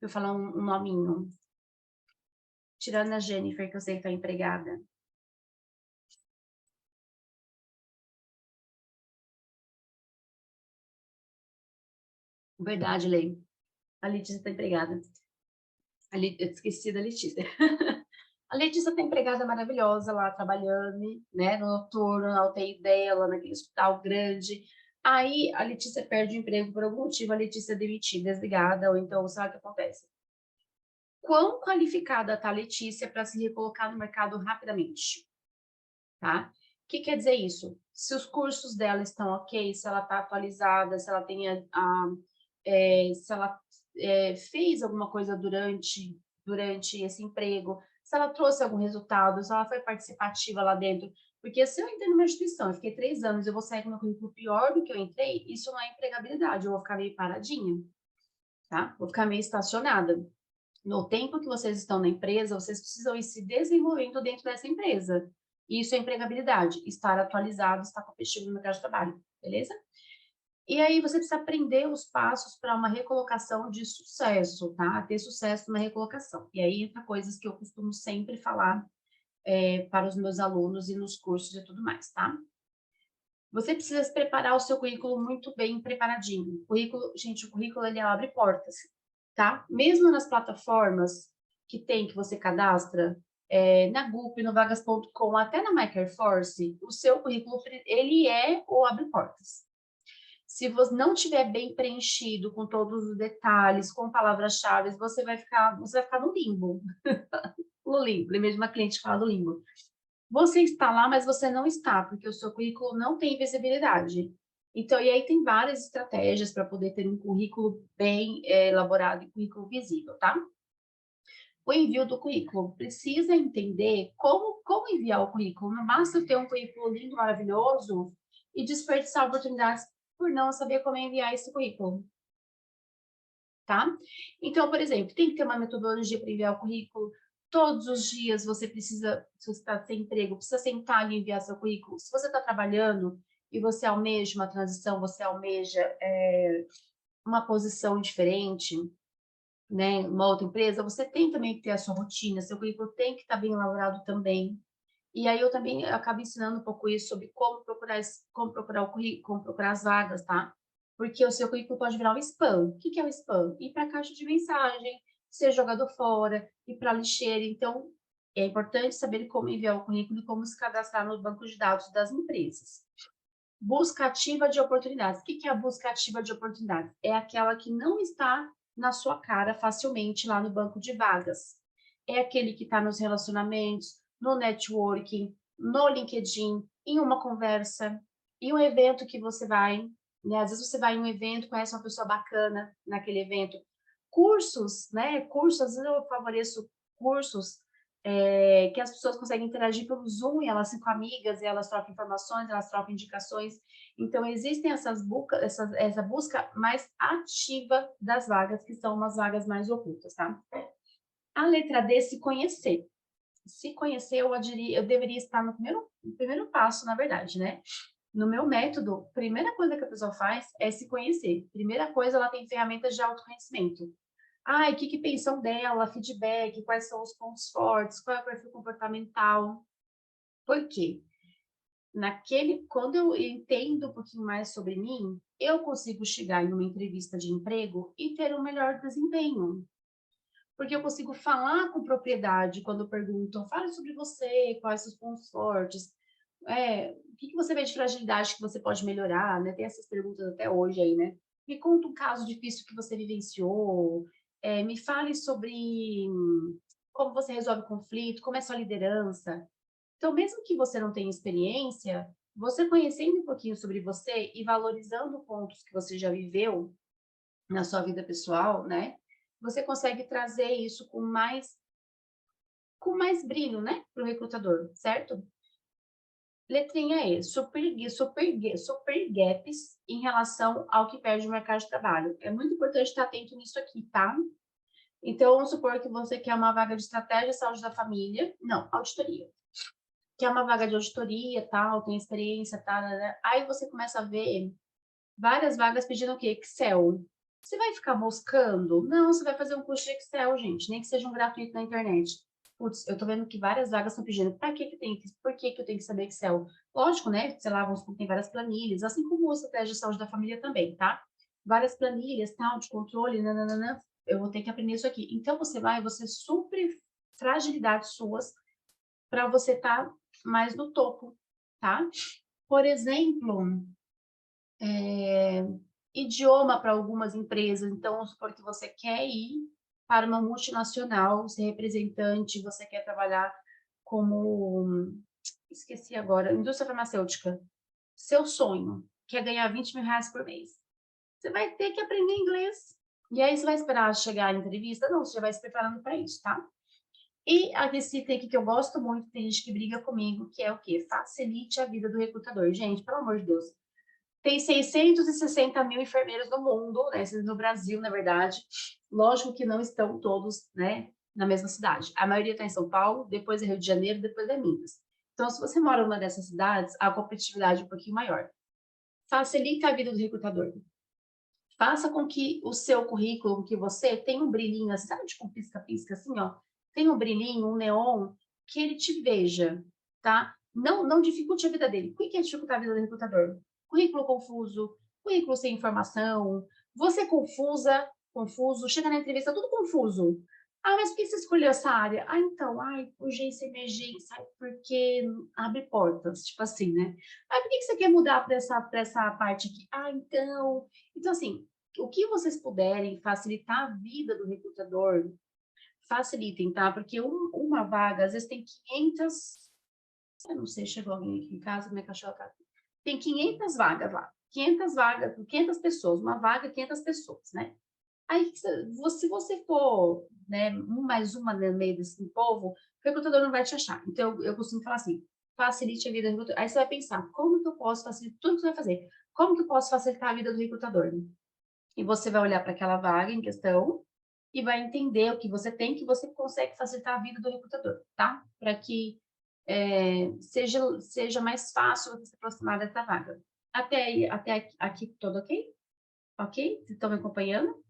Eu falar um nominho. Tirando a Jennifer, que eu sei que está empregada. Verdade, Lei. A Letícia está empregada. Eu esqueci da Letícia. A Letícia tem empregada maravilhosa lá, trabalhando, né, no noturno, na UTI dela, naquele hospital grande. Aí a Letícia perde o emprego por algum motivo, a Letícia é demitida, desligada, ou então, sabe o que acontece? Quão qualificada está a Letícia para se recolocar no mercado rapidamente? Tá? O que quer dizer isso? Se os cursos dela estão ok, se ela está atualizada, se ela tem se ela fez alguma coisa durante esse emprego, se ela trouxe algum resultado, se ela foi participativa lá dentro. Porque se eu entrei numa instituição, eu fiquei 3 anos, eu vou sair com meu currículo pior do que eu entrei, isso não é empregabilidade, eu vou ficar meio paradinha, tá? Vou ficar meio estacionada. No tempo que vocês estão na empresa, vocês precisam ir se desenvolvendo dentro dessa empresa. Isso é empregabilidade, estar atualizado, estar competitivo no mercado de trabalho, beleza? E aí você precisa aprender os passos para uma recolocação de sucesso, tá? Ter sucesso na recolocação. E aí entra coisas que eu costumo sempre falar para os meus alunos e nos cursos e tudo mais, tá? Você precisa preparar o seu currículo muito bem preparadinho. Gente, o currículo ele abre portas, tá? Mesmo nas plataformas que você cadastra, na GUP, no vagas.com, até na MyCareForce, o seu currículo, ele é o abre portas. Se você não tiver bem preenchido com todos os detalhes, com palavras-chave, você vai ficar no limbo. No limbo, mesmo a cliente fala do limbo. Você está lá, mas você não está, porque o seu currículo não tem visibilidade. Então, e aí tem várias estratégias para poder ter um currículo bem elaborado e currículo visível, tá? O envio do currículo. Precisa entender como enviar o currículo. Não basta ter um currículo lindo, maravilhoso e desperdiçar oportunidades por não saber como enviar esse currículo. Tá? Então, por exemplo, tem que ter uma metodologia para enviar o currículo. Todos os dias você precisa, se você está sem emprego, precisa sentar e enviar seu currículo. Se você está trabalhando e você almeja uma transição, você almeja uma posição diferente, né, uma outra empresa, você tem também que ter a sua rotina, seu currículo tem que estar bem elaborado também. E aí eu também acabo ensinando um pouco isso sobre como procurar o currículo, como procurar as vagas, tá? Porque o seu currículo pode virar um spam. O que que é o spam? Ir para a caixa de mensagem, ser jogado fora, ir para a lixeira. Então, é importante saber como enviar o currículo e como se cadastrar no banco de dados das empresas. Busca ativa de oportunidades. O que que é a busca ativa de oportunidades? É aquela que não está na sua cara facilmente lá no banco de vagas. É aquele que está nos relacionamentos, no networking, no LinkedIn, em uma conversa, em um evento que você vai, né? Às vezes você vai em um evento, conhece uma pessoa bacana naquele evento. Cursos, né? Cursos, às vezes eu favoreço cursos que as pessoas conseguem interagir pelo Zoom, e elas ficam amigas, e elas trocam informações, elas trocam indicações. Então, existem essa busca mais ativa das vagas, que são umas vagas mais ocultas, tá? A letra D, se conhecer. Se conhecer, eu deveria estar no primeiro passo, na verdade, né? No meu método, primeira coisa que a pessoa faz é se conhecer. Primeira coisa, ela tem ferramentas de autoconhecimento. O que pensam dela, feedback, quais são os pontos fortes, qual é o perfil comportamental. Por quê? Quando eu entendo um pouquinho mais sobre mim, eu consigo chegar em uma entrevista de emprego e ter um melhor desempenho. Porque eu consigo falar com propriedade quando perguntam, fale sobre você, quais são os pontos fortes, o que você vê de fragilidade que você pode melhorar, né? Tem essas perguntas até hoje aí, né? Me conta um caso difícil que você vivenciou, me fale sobre como você resolve conflito, como é sua liderança. Então, mesmo que você não tenha experiência, você conhecendo um pouquinho sobre você e valorizando pontos que você já viveu na sua vida pessoal, né? Você consegue trazer isso com mais brilho, né, para o recrutador, certo? Letrinha E, super gaps em relação ao que perde o mercado de trabalho. É muito importante estar atento nisso aqui, tá? Então, vamos supor que você quer uma vaga de estratégia e saúde da família. Não, auditoria. Quer uma vaga de auditoria, tal, tem experiência, tal, né? Aí você começa a ver várias vagas pedindo o quê? Excel. Você vai ficar moscando? Não, você vai fazer um curso de Excel, gente, nem que seja um gratuito na internet. Putz, eu tô vendo que várias vagas estão pedindo. Por que eu tenho que saber Excel? Lógico, né? Sei lá, vamos supor que tem várias planilhas, assim como a estratégia de saúde da família também, tá? Várias planilhas, tal, de controle, nananana. Eu vou ter que aprender isso aqui. Então, você supre fragilidades suas para você estar mais no topo, tá? Por exemplo, idioma para algumas empresas. Então, vamos supor que você quer ir para uma multinacional, ser representante, você quer trabalhar como, esqueci agora, indústria farmacêutica. Seu sonho, quer ganhar 20 mil reais por mês. Você vai ter que aprender inglês. E aí, você vai esperar chegar a entrevista? Não, você já vai se preparando para isso, tá? E esse item aqui que eu gosto muito, tem gente que briga comigo, que é o quê? Facilite a vida do recrutador. Gente, pelo amor de Deus, tem 660 mil enfermeiros no mundo, né? No Brasil, na verdade. Lógico que não estão todos, né, na mesma cidade. A maioria está em São Paulo, depois é Rio de Janeiro, depois é Minas. Então, se você mora numa dessas cidades, a competitividade é um pouquinho maior. Facilita a vida do recrutador. Faça com que o seu currículo, que você tenha um brilhinho, assim, sabe, tipo um pisca-pisca, assim, ó. Tem um brilhinho, um neon, que ele te veja, tá? Não dificulte a vida dele. O que é dificultar a vida do recrutador? Currículo confuso, currículo sem informação, você confuso, chega na entrevista tudo confuso. Mas por que você escolheu essa área? Então, urgência e emergência, porque abre portas, tipo assim, né? Por que você quer mudar para essa parte aqui? Então, assim, o que vocês puderem facilitar a vida do recrutador, facilitem, tá? Porque uma vaga, às vezes tem 500... Eu não sei, chegou alguém aqui em casa, minha cachorra tá... Tem 500 vagas lá. 500 vagas, 500 pessoas. Uma vaga, 500 pessoas, né? Aí, se você for, né, mais uma no meio desse povo, o recrutador não vai te achar. Então, eu costumo falar assim, facilite a vida do recrutador. Aí você vai pensar, como que eu posso facilitar tudo que você vai fazer? Como que eu posso facilitar a vida do recrutador? E você vai olhar para aquela vaga em questão e vai entender o que você tem, que você consegue facilitar a vida do recrutador, tá? Para que seja mais fácil você se aproximar dessa vaga. Até aqui, tudo ok? Ok? Vocês estão me acompanhando?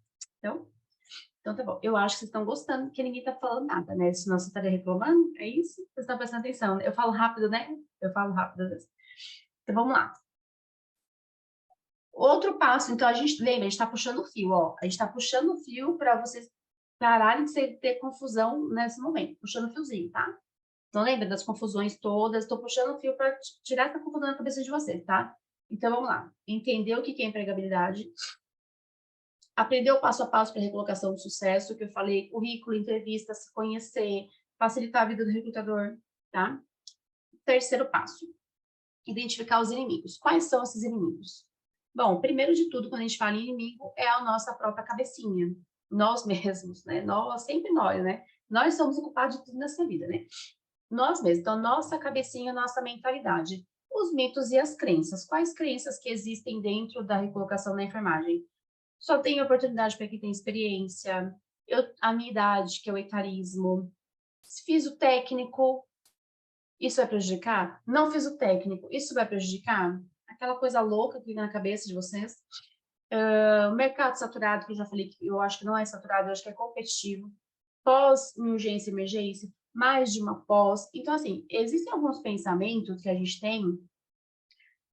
Então Então tá bom. Eu acho que vocês estão gostando, porque ninguém tá falando nada, né? Senão você estaria reclamando, é isso? Vocês estão prestando atenção. Eu falo rápido, né? Eu falo rápido às vezes. Então vamos lá. Outro passo, então a gente lembra, a gente está puxando o fio, ó. A gente está puxando o fio para vocês pararem de ter confusão nesse momento, puxando o fiozinho, tá? Então lembra das confusões todas, estou puxando o fio para tirar essa confusão da cabeça de vocês, tá? Então vamos lá. Entender o que é empregabilidade. Aprender o passo a passo para recolocação de sucesso, que eu falei, currículo, entrevista, se conhecer, facilitar a vida do recrutador, tá? Terceiro passo, identificar os inimigos. Quais são esses inimigos? Bom, primeiro de tudo, quando a gente fala em inimigo, é a nossa própria cabecinha. Nós mesmos, né? Nós, sempre nós, né? Nós somos o culpado de tudo nessa vida, né? Nós mesmos. Então, nossa cabecinha, nossa mentalidade. Os mitos e as crenças. Quais crenças que existem dentro da recolocação na enfermagem? Só tem oportunidade para quem tem experiência. A minha idade, que é o etarismo. Fiz o técnico, isso vai prejudicar? Não fiz o técnico, isso vai prejudicar? Aquela coisa louca que fica na cabeça de vocês. O mercado saturado, que eu já falei que eu acho que não é saturado, eu acho que é competitivo. Pós-urgência e emergência, mais de uma pós. Então, assim, existem alguns pensamentos que a gente tem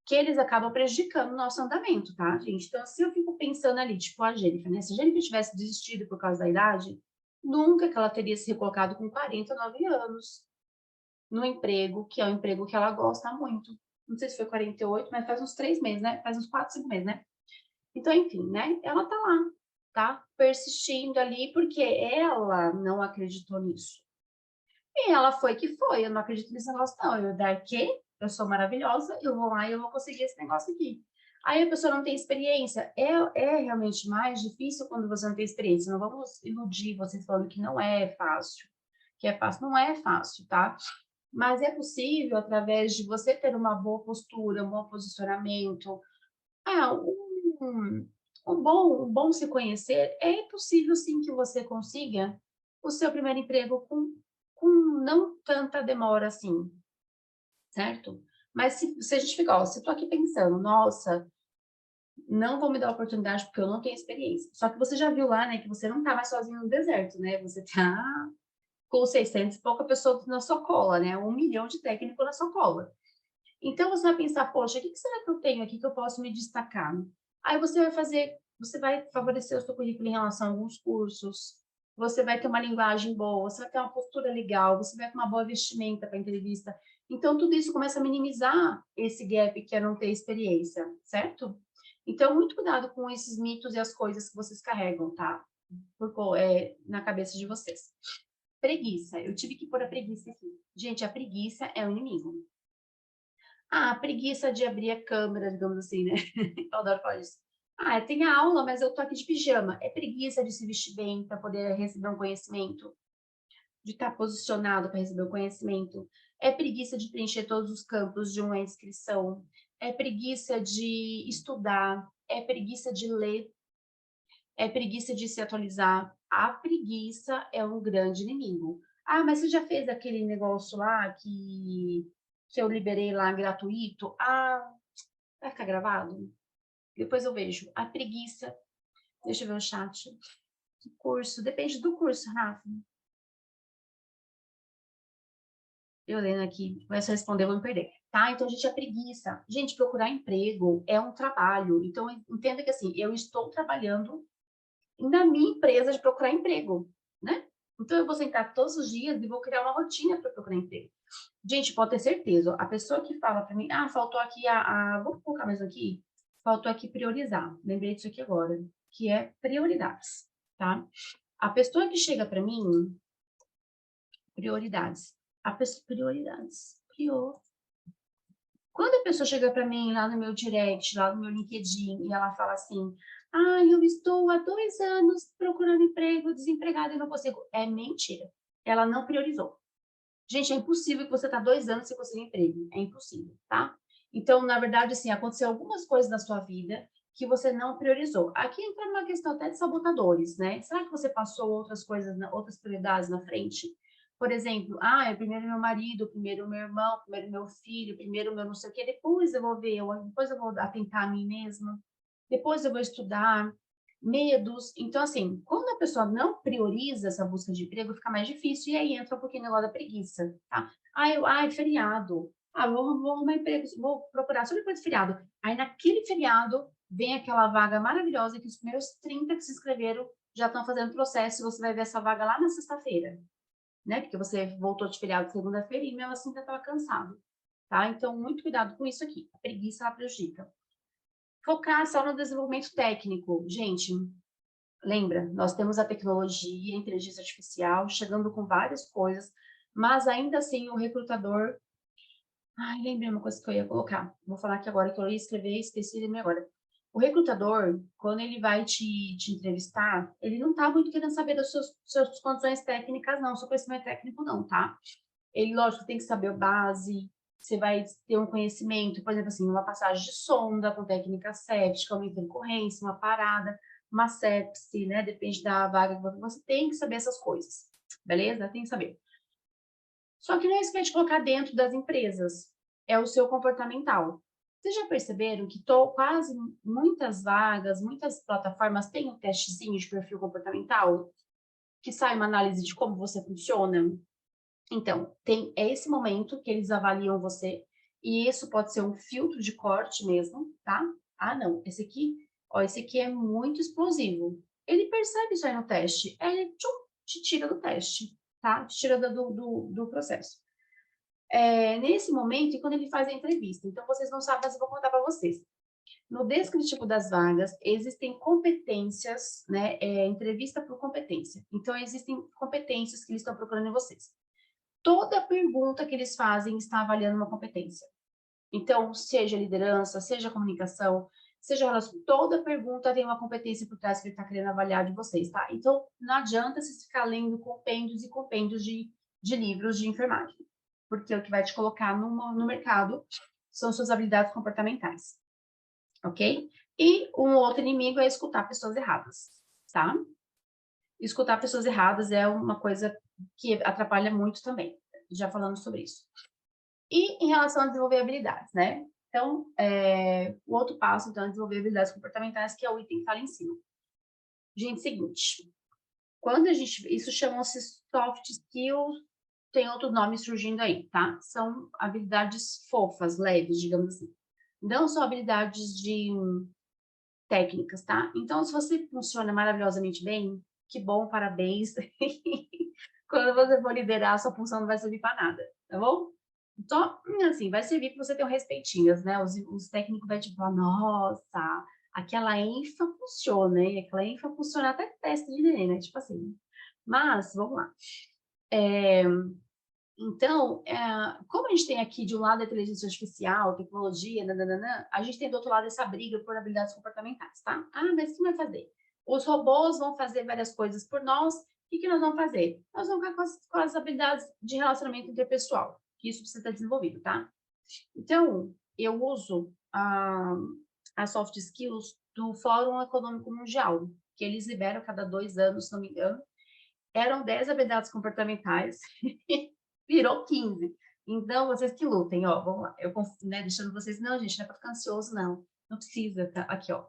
que eles acabam prejudicando o nosso andamento, tá, gente? Então, se eu fico pensando ali, tipo a Jennifer, né? Se a Jennifer tivesse desistido por causa da idade, nunca que ela teria se recolocado com 49 anos no emprego, que é um emprego que ela gosta muito. Não sei se foi 48, mas faz uns 3 meses, né? Faz uns 4, 5 meses, né? Então, enfim, né? Ela tá lá, tá? Persistindo ali porque ela não acreditou nisso. E ela foi que foi. Eu não acredito nesse negócio, não. Eu darquei, eu sou maravilhosa, eu vou lá e eu vou conseguir esse negócio aqui. Aí a pessoa não tem experiência. É realmente mais difícil quando você não tem experiência. Não vamos iludir vocês falando que não é fácil. Que é fácil. Não é fácil, tá? Mas é possível, através de você ter uma boa postura, um bom posicionamento, um bom se conhecer, é possível sim que você consiga o seu primeiro emprego com não tanta demora assim, certo? Mas se a gente ficar, ó, se eu tô aqui pensando, nossa, não vou me dar oportunidade porque eu não tenho experiência. Só que você já viu lá, né, que você não tá mais sozinho no deserto, né? Você tá com 600 e pouca pessoas na sua cola, né? 1 milhão de técnicos na sua cola. Então, você vai pensar, poxa, o que será que eu tenho aqui que eu posso me destacar? Aí você vai favorecer o seu currículo em relação a alguns cursos, você vai ter uma linguagem boa, você vai ter uma postura legal, você vai ter uma boa vestimenta para entrevista. Então, tudo isso começa a minimizar esse gap que é não ter experiência, certo? Então, muito cuidado com esses mitos e as coisas que vocês carregam, tá? Na cabeça de vocês. Preguiça. Eu tive que pôr a preguiça aqui. Gente, a preguiça é o inimigo. A preguiça de abrir a câmera, digamos assim, né? Eu adoro falar isso. Tem a aula, mas eu tô aqui de pijama. É preguiça de se vestir bem para poder receber um conhecimento, de estar posicionado para receber o conhecimento. É preguiça de preencher todos os campos de uma inscrição. É preguiça de estudar. É preguiça de ler. É preguiça de se atualizar. A preguiça é um grande inimigo. Mas você já fez aquele negócio lá que eu liberei lá gratuito? Vai ficar gravado? Depois eu vejo. A preguiça. Deixa eu ver o chat. Curso. Depende do curso, Rafa. Eu lendo aqui. Vai só responder, eu vou me perder. Tá? Então, gente, a preguiça. Gente, procurar emprego é um trabalho. Então, entenda que assim, eu estou trabalhando na minha empresa de procurar emprego, né? Então, eu vou sentar todos os dias e vou criar uma rotina para procurar emprego. Gente, pode ter certeza, a pessoa que fala para mim, faltou aqui vou colocar mais aqui, faltou aqui priorizar. Lembrei disso aqui agora, que é prioridades, tá? A pessoa que chega para mim, prioridades. Prioridades. Quando a pessoa chega para mim lá no meu direct, lá no meu LinkedIn, e ela fala assim, eu estou há 2 anos procurando emprego, desempregada e não consigo. É mentira. Ela não priorizou. Gente, é impossível que você tá 2 anos sem conseguir emprego. É impossível, tá? Então, na verdade, assim, aconteceu algumas coisas na sua vida que você não priorizou. Aqui entra uma questão até de sabotadores, né? Será que você passou outras coisas, outras prioridades na frente? Por exemplo, primeiro meu marido, primeiro meu irmão, primeiro meu filho, primeiro meu não sei o quê, depois eu vou ver, depois eu vou atentar a mim mesma, depois eu vou estudar. medos. Então, assim, quando a pessoa não prioriza essa busca de emprego, fica mais difícil, e aí entra um pouquinho o negócio da preguiça, tá? Feriado. Vou arrumar emprego, vou procurar só depois do feriado. Aí, naquele feriado, vem aquela vaga maravilhosa que os primeiros 30 que se inscreveram já estão fazendo processo, e você vai ver essa vaga lá na sexta-feira, né? Porque você voltou de feriado segunda-feira e mesmo assim já estava cansado, tá? Então, muito cuidado com isso aqui. A preguiça, ela prejudica. Focar só no desenvolvimento técnico. Gente, lembra, nós temos a tecnologia, a inteligência artificial, chegando com várias coisas, mas ainda assim o recrutador... Ai, lembrei uma coisa que eu ia colocar. Vou falar aqui agora, que eu ia escrever, esqueci de mim agora. O recrutador, quando ele vai te entrevistar, ele não tá muito querendo saber das suas condições técnicas, não, seu conhecimento técnico não, tá? Ele, lógico, tem que saber a base, você vai ter um conhecimento, por exemplo, assim, uma passagem de sonda com técnica séptica, uma intercorrência, uma parada, uma sepse, né? Depende da vaga que você tem que saber essas coisas, beleza? Tem que saber. Só que não é isso que vai te colocar dentro das empresas, é o seu comportamental. Vocês já perceberam que quase muitas vagas, muitas plataformas têm um testezinho de perfil comportamental, que sai uma análise de como você funciona? Então, é esse momento que eles avaliam você, e isso pode ser um filtro de corte mesmo, tá? Não, esse aqui é muito explosivo. Ele percebe isso aí no teste, ele te tira do teste, tá? Te tira do processo. Nesse momento, e quando ele faz a entrevista, então vocês não sabem, mas eu vou contar para vocês. No descritivo das vagas, existem competências, né? Entrevista por competência. Então, existem competências que eles estão procurando em vocês. Toda pergunta que eles fazem está avaliando uma competência. Então, seja liderança, seja comunicação, seja relação, toda pergunta tem uma competência por trás que ele está querendo avaliar de vocês, tá? Então, não adianta vocês ficar lendo compêndios e compêndios de livros de enfermagem, porque o que vai te colocar no mercado são suas habilidades comportamentais, ok? E um outro inimigo é escutar pessoas erradas, tá? Escutar pessoas erradas é uma coisa que atrapalha muito também, já falando sobre isso. E em relação a desenvolver habilidades, né? Então, o outro passo, então, é desenvolver habilidades comportamentais, que é o item que está ali em cima. Gente, seguinte, isso chamam-se soft skills, tem outro nome surgindo aí, tá? São habilidades fofas, leves, digamos assim. Não são habilidades técnicas, tá? Então, se você funciona maravilhosamente bem, que bom, parabéns. Quando você for liderar, a sua função não vai servir para nada, tá bom? Então, assim, vai servir para você ter um respeitinho, né? Os técnicos vão te falar, nossa, aquela enfa funciona, hein? Aquela enfa funciona até teste de neném, né? Tipo assim. Mas, vamos lá. Então, como a gente tem aqui de um lado a inteligência artificial, tecnologia, nananana, a gente tem do outro lado essa briga por habilidades comportamentais, tá? Mas o que vai fazer? Os robôs vão fazer várias coisas por nós, o que nós vamos fazer? Nós vamos ficar com as habilidades de relacionamento interpessoal, que isso precisa ser desenvolvido, tá? Então, eu uso as soft skills do Fórum Econômico Mundial, que eles liberam cada 2 anos, se não me engano. Eram 10 habilidades comportamentais, virou 15. Então, vocês que lutem, ó, vamos lá. Eu, né, deixando vocês, não, gente, não é para ficar ansioso, não. Não precisa, tá? Aqui, ó.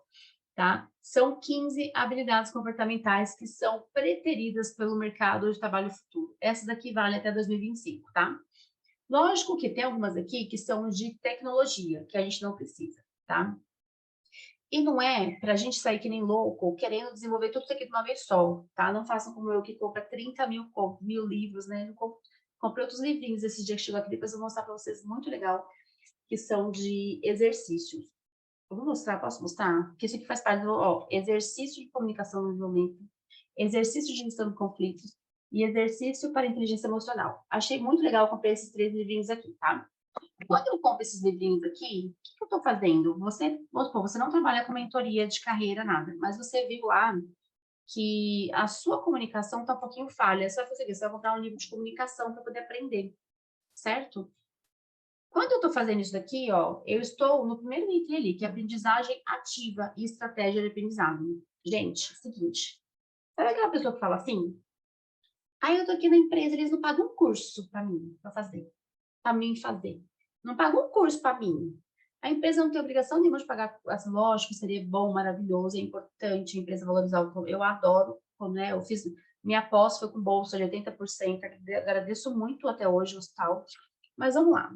Tá? São 15 habilidades comportamentais que são preteridas pelo mercado de trabalho futuro. Essas daqui valem até 2025, tá? Lógico que tem algumas aqui que são de tecnologia, que a gente não precisa, tá? E não é para a gente sair que nem louco, querendo desenvolver tudo isso aqui de uma vez só, tá? Não façam como eu, que compra 30 mil livros, né? Comprei outros livrinhos esses dias que chegou aqui, depois eu vou mostrar para vocês, muito legal, que são de exercícios. Eu vou mostrar, posso mostrar? Porque isso aqui faz parte do, exercício de comunicação no desenvolvimento, exercício de gestão de conflitos e exercício para inteligência emocional. Achei muito legal, comprei esses 3 livrinhos aqui, tá? Quando eu compro esses livrinhos aqui, o que eu estou fazendo? Você não trabalha com mentoria de carreira, nada, mas você viu lá que a sua comunicação está um pouquinho falha. Você vai fazer isso, você vai comprar um livro de comunicação para poder aprender, certo? Quando eu estou fazendo isso daqui, ó, eu estou no primeiro item ali, que é aprendizagem ativa e estratégia de aprendizado. Gente, é o seguinte, sabe aquela pessoa que fala assim? Eu estou aqui na empresa, eles não pagam um curso para mim, para mim fazer. Não pagam um curso para mim. A empresa não tem obrigação nenhuma de pagar, assim, lógico, seria bom, maravilhoso, é importante a empresa valorizar o... Eu adoro, né? Eu fiz... Minha pós foi com bolsa de 80%, agradeço muito até hoje o hospital. Mas vamos lá.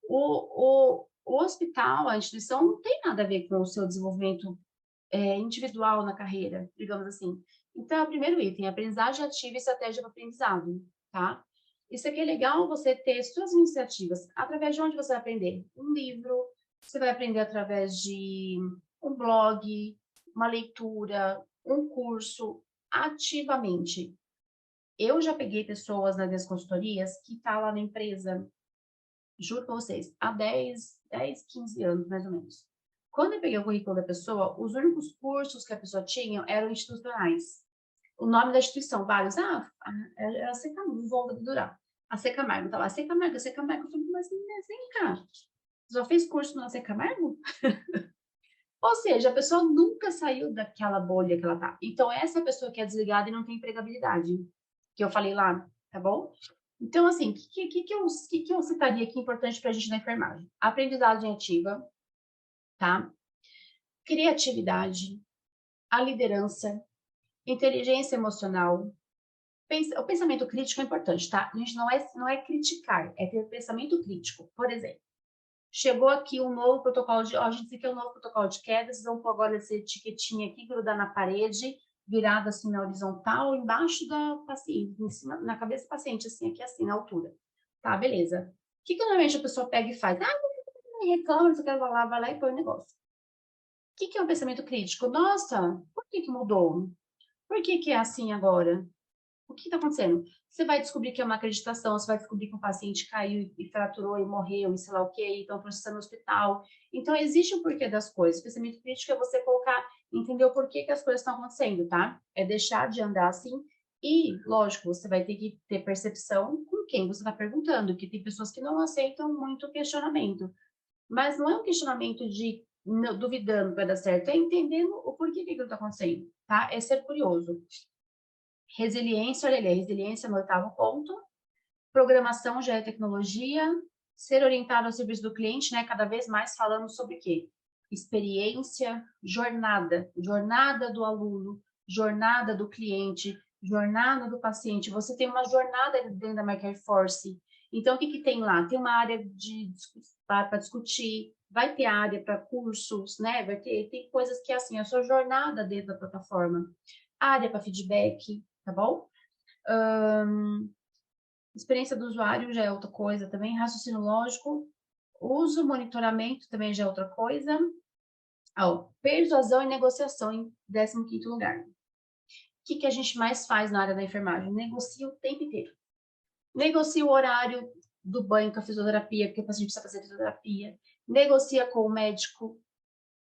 O hospital, a instituição, não tem nada a ver com o seu desenvolvimento individual na carreira, digamos assim. Então, o primeiro item, aprendizagem ativa e estratégia para aprendizado, tá? Isso aqui é legal você ter suas iniciativas. Através de onde você vai aprender? Um livro, você vai aprender através de um blog, uma leitura, um curso, ativamente. Eu já peguei pessoas nas minhas consultorias que tá lá na empresa, juro para vocês, há 10, 15 anos, mais ou menos. Quando eu peguei o currículo da pessoa, os únicos cursos que a pessoa tinha eram institucionais. O nome da instituição, vários. É a Secamargo, vou durar. A Secamargo, tá lá, Secamargo, Secamargo. Eu falei, mas vem cá, já fez curso na Secamargo? Ou seja, a pessoa nunca saiu daquela bolha que ela tá. Então, essa pessoa que é desligada e não tem empregabilidade, que eu falei lá, tá bom? Então, assim, o que eu citaria aqui importante para a gente na enfermagem? Aprendizagem ativa, tá? Criatividade, a liderança, inteligência emocional. O pensamento crítico é importante, tá? A gente não é criticar, é ter pensamento crítico. Por exemplo, chegou aqui um novo protocolo de... a gente aqui é um novo protocolo de queda, vocês vão pôr agora essa etiquetinha aqui, grudar na parede, virada assim na horizontal, embaixo da paciente, em cima, na cabeça do paciente, assim, aqui assim, na altura. Tá, beleza. O que normalmente a pessoa pega e faz? Reclama, você quer vai lá e põe o negócio. O que é um pensamento crítico? Nossa, por que mudou? Por que é assim agora? O que está acontecendo? Você vai descobrir que é uma acreditação, você vai descobrir que um paciente caiu e fraturou e morreu, e sei lá o quê, e estão processando no hospital. Então, existe um porquê das coisas. O pensamento crítico é você colocar, entender o porquê que as coisas estão acontecendo, tá? É deixar de andar assim. E, lógico, você vai ter que ter percepção com quem você está perguntando, que tem pessoas que não aceitam muito questionamento. Mas não é um questionamento de duvidando que vai dar certo, é entendendo o porquê que aquilo está acontecendo, tá? É ser curioso. Resiliência, olha ali, resiliência no 8º ponto. Programação já é tecnologia. Ser orientado ao serviço do cliente, né? Cada vez mais falando sobre o quê? Experiência, jornada. Jornada do aluno, jornada do cliente, jornada do paciente. Você tem uma jornada dentro da MyCare Force. Então, o que tem lá? Tem uma área para discutir, vai ter área para cursos, né? Tem coisas que é assim, a sua jornada dentro da plataforma. Área para feedback, tá bom? Experiência do usuário já é outra coisa também. Raciocínio lógico. Uso, monitoramento também já é outra coisa. Persuasão e negociação em 15º lugar. O que a gente mais faz na área da enfermagem? Negocia o tempo inteiro. Negocia o horário do banho com a fisioterapia, porque o paciente precisa fazer fisioterapia. Negocia com o médico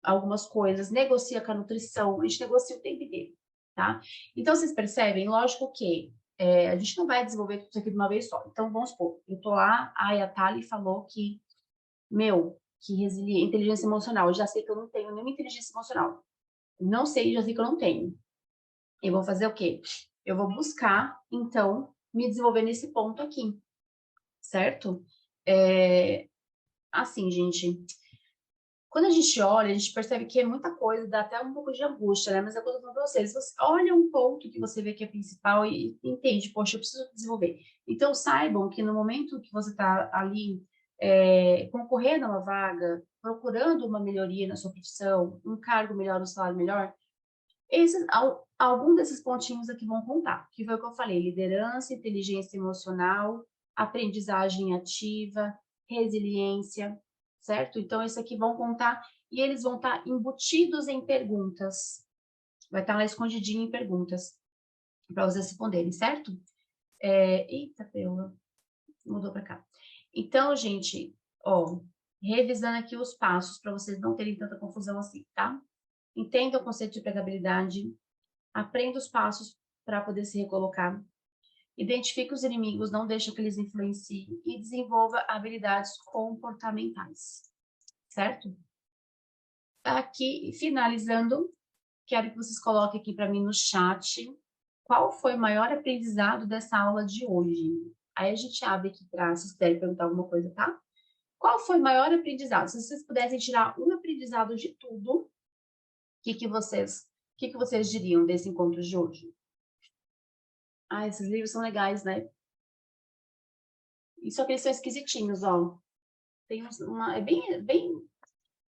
algumas coisas. Negocia com a nutrição. A gente negocia o tempo inteiro, tá? Então, vocês percebem? Lógico que a gente não vai desenvolver tudo isso aqui de uma vez só. Então, vamos supor, eu tô lá, a Thali falou que, que inteligência emocional. Eu já sei que eu não tenho nenhuma inteligência emocional. Não sei, já sei que eu não tenho. Eu vou fazer o quê? Eu vou buscar, então, me desenvolver nesse ponto aqui, certo? Assim, gente, quando a gente olha, a gente percebe que é muita coisa, dá até um pouco de angústia, né? Mas é o que eu tô falando pra vocês. Você olha um ponto que você vê que é principal e entende, poxa, eu preciso desenvolver. Então, saibam que no momento que você tá ali concorrendo a uma vaga, procurando uma melhoria na sua profissão, um cargo melhor, um salário melhor, algum desses pontinhos aqui vão contar, que foi o que eu falei: liderança, inteligência emocional, aprendizagem ativa, resiliência, certo? Então, esses aqui vão contar e eles vão estar embutidos em perguntas. Vai estar lá escondidinho em perguntas para vocês responderem, certo? Eita, Paula, mudou para cá. Então, gente, revisando aqui os passos para vocês não terem tanta confusão assim, tá? Entenda o conceito de empregabilidade, aprenda os passos para poder se recolocar, identifique os inimigos, não deixe que eles influenciem e desenvolva habilidades comportamentais, certo? Aqui, finalizando, quero que vocês coloquem aqui para mim no chat qual foi o maior aprendizado dessa aula de hoje. Aí a gente abre aqui para, se quiserem perguntar alguma coisa, tá? Qual foi o maior aprendizado? Se vocês pudessem tirar um aprendizado de tudo, o que vocês diriam desse encontro de hoje? Ah, esses livros são legais, né? E só que eles são esquisitinhos, ó. Tem é bem, não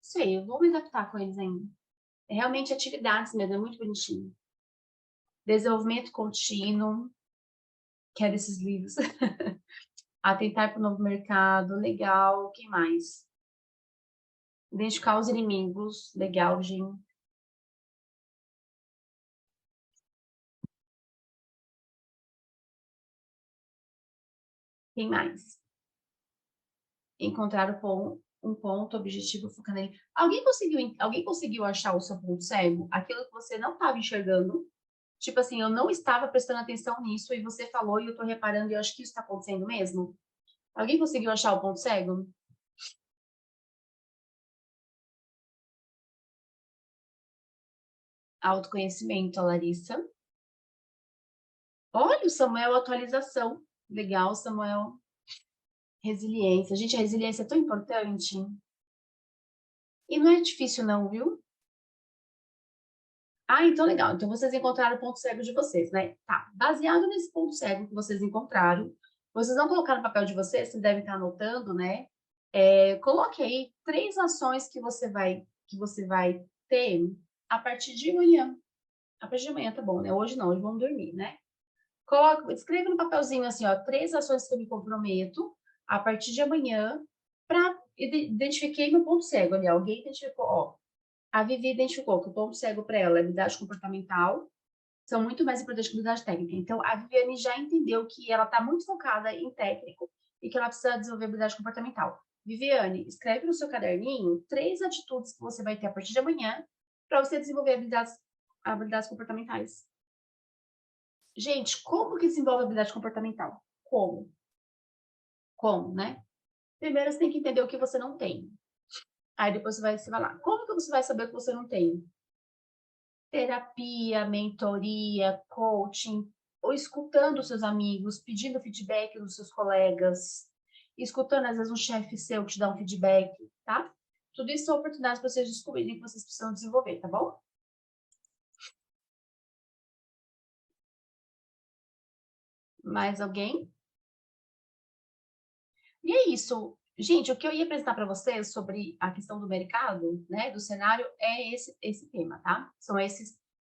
sei, eu vou me adaptar com eles ainda. É realmente atividades mesmo, é muito bonitinho. Desenvolvimento contínuo, quero esses livros. Atentar para o novo mercado, legal. O que mais? Identificar os inimigos, legal, Jim. Quem mais? Encontrar um ponto objetivo, focar nele. Alguém conseguiu achar o seu ponto cego? Aquilo que você não estava enxergando? Tipo assim, eu não estava prestando atenção nisso e você falou e eu estou reparando e eu acho que isso está acontecendo mesmo? Alguém conseguiu achar o ponto cego? Autoconhecimento, a Larissa. Olha, o Samuel, atualização. Legal, Samuel. Resiliência. Gente, a resiliência é tão importante. E não é difícil não, viu? Ah, então legal. Então vocês encontraram o ponto cego de vocês, né? Tá. Baseado nesse ponto cego que vocês encontraram, vocês vão colocar no papel de vocês, vocês devem estar anotando, né? Coloque aí 3 ações que você vai ter a partir de amanhã. A partir de amanhã tá bom, né? Hoje não, hoje vamos dormir, né? Escreva no papelzinho assim, ó, 3 ações que eu me comprometo a partir de amanhã para identifiquei meu ponto cego ali. Alguém identificou, ó. A Vivi identificou que o ponto cego para ela é habilidade comportamental, são muito mais importantes que habilidade técnica. Então, a Viviane já entendeu que ela está muito focada em técnico e que ela precisa desenvolver habilidade comportamental. Viviane, escreve no seu caderninho 3 atitudes que você vai ter a partir de amanhã para você desenvolver habilidades comportamentais. Gente, como que desenvolve habilidade comportamental? Como? Como, né? Primeiro, você tem que entender o que você não tem. Aí depois você vai lá. Como que você vai saber o que você não tem? Terapia, mentoria, coaching, ou escutando seus amigos, pedindo feedback dos seus colegas, escutando, às vezes, um chefe seu que te dá um feedback, tá? Tudo isso são oportunidades para vocês descobrirem que vocês precisam desenvolver, tá bom? Mais alguém? E é isso. Gente, o que eu ia apresentar para vocês sobre a questão do mercado, né, do cenário, é esse tema, tá?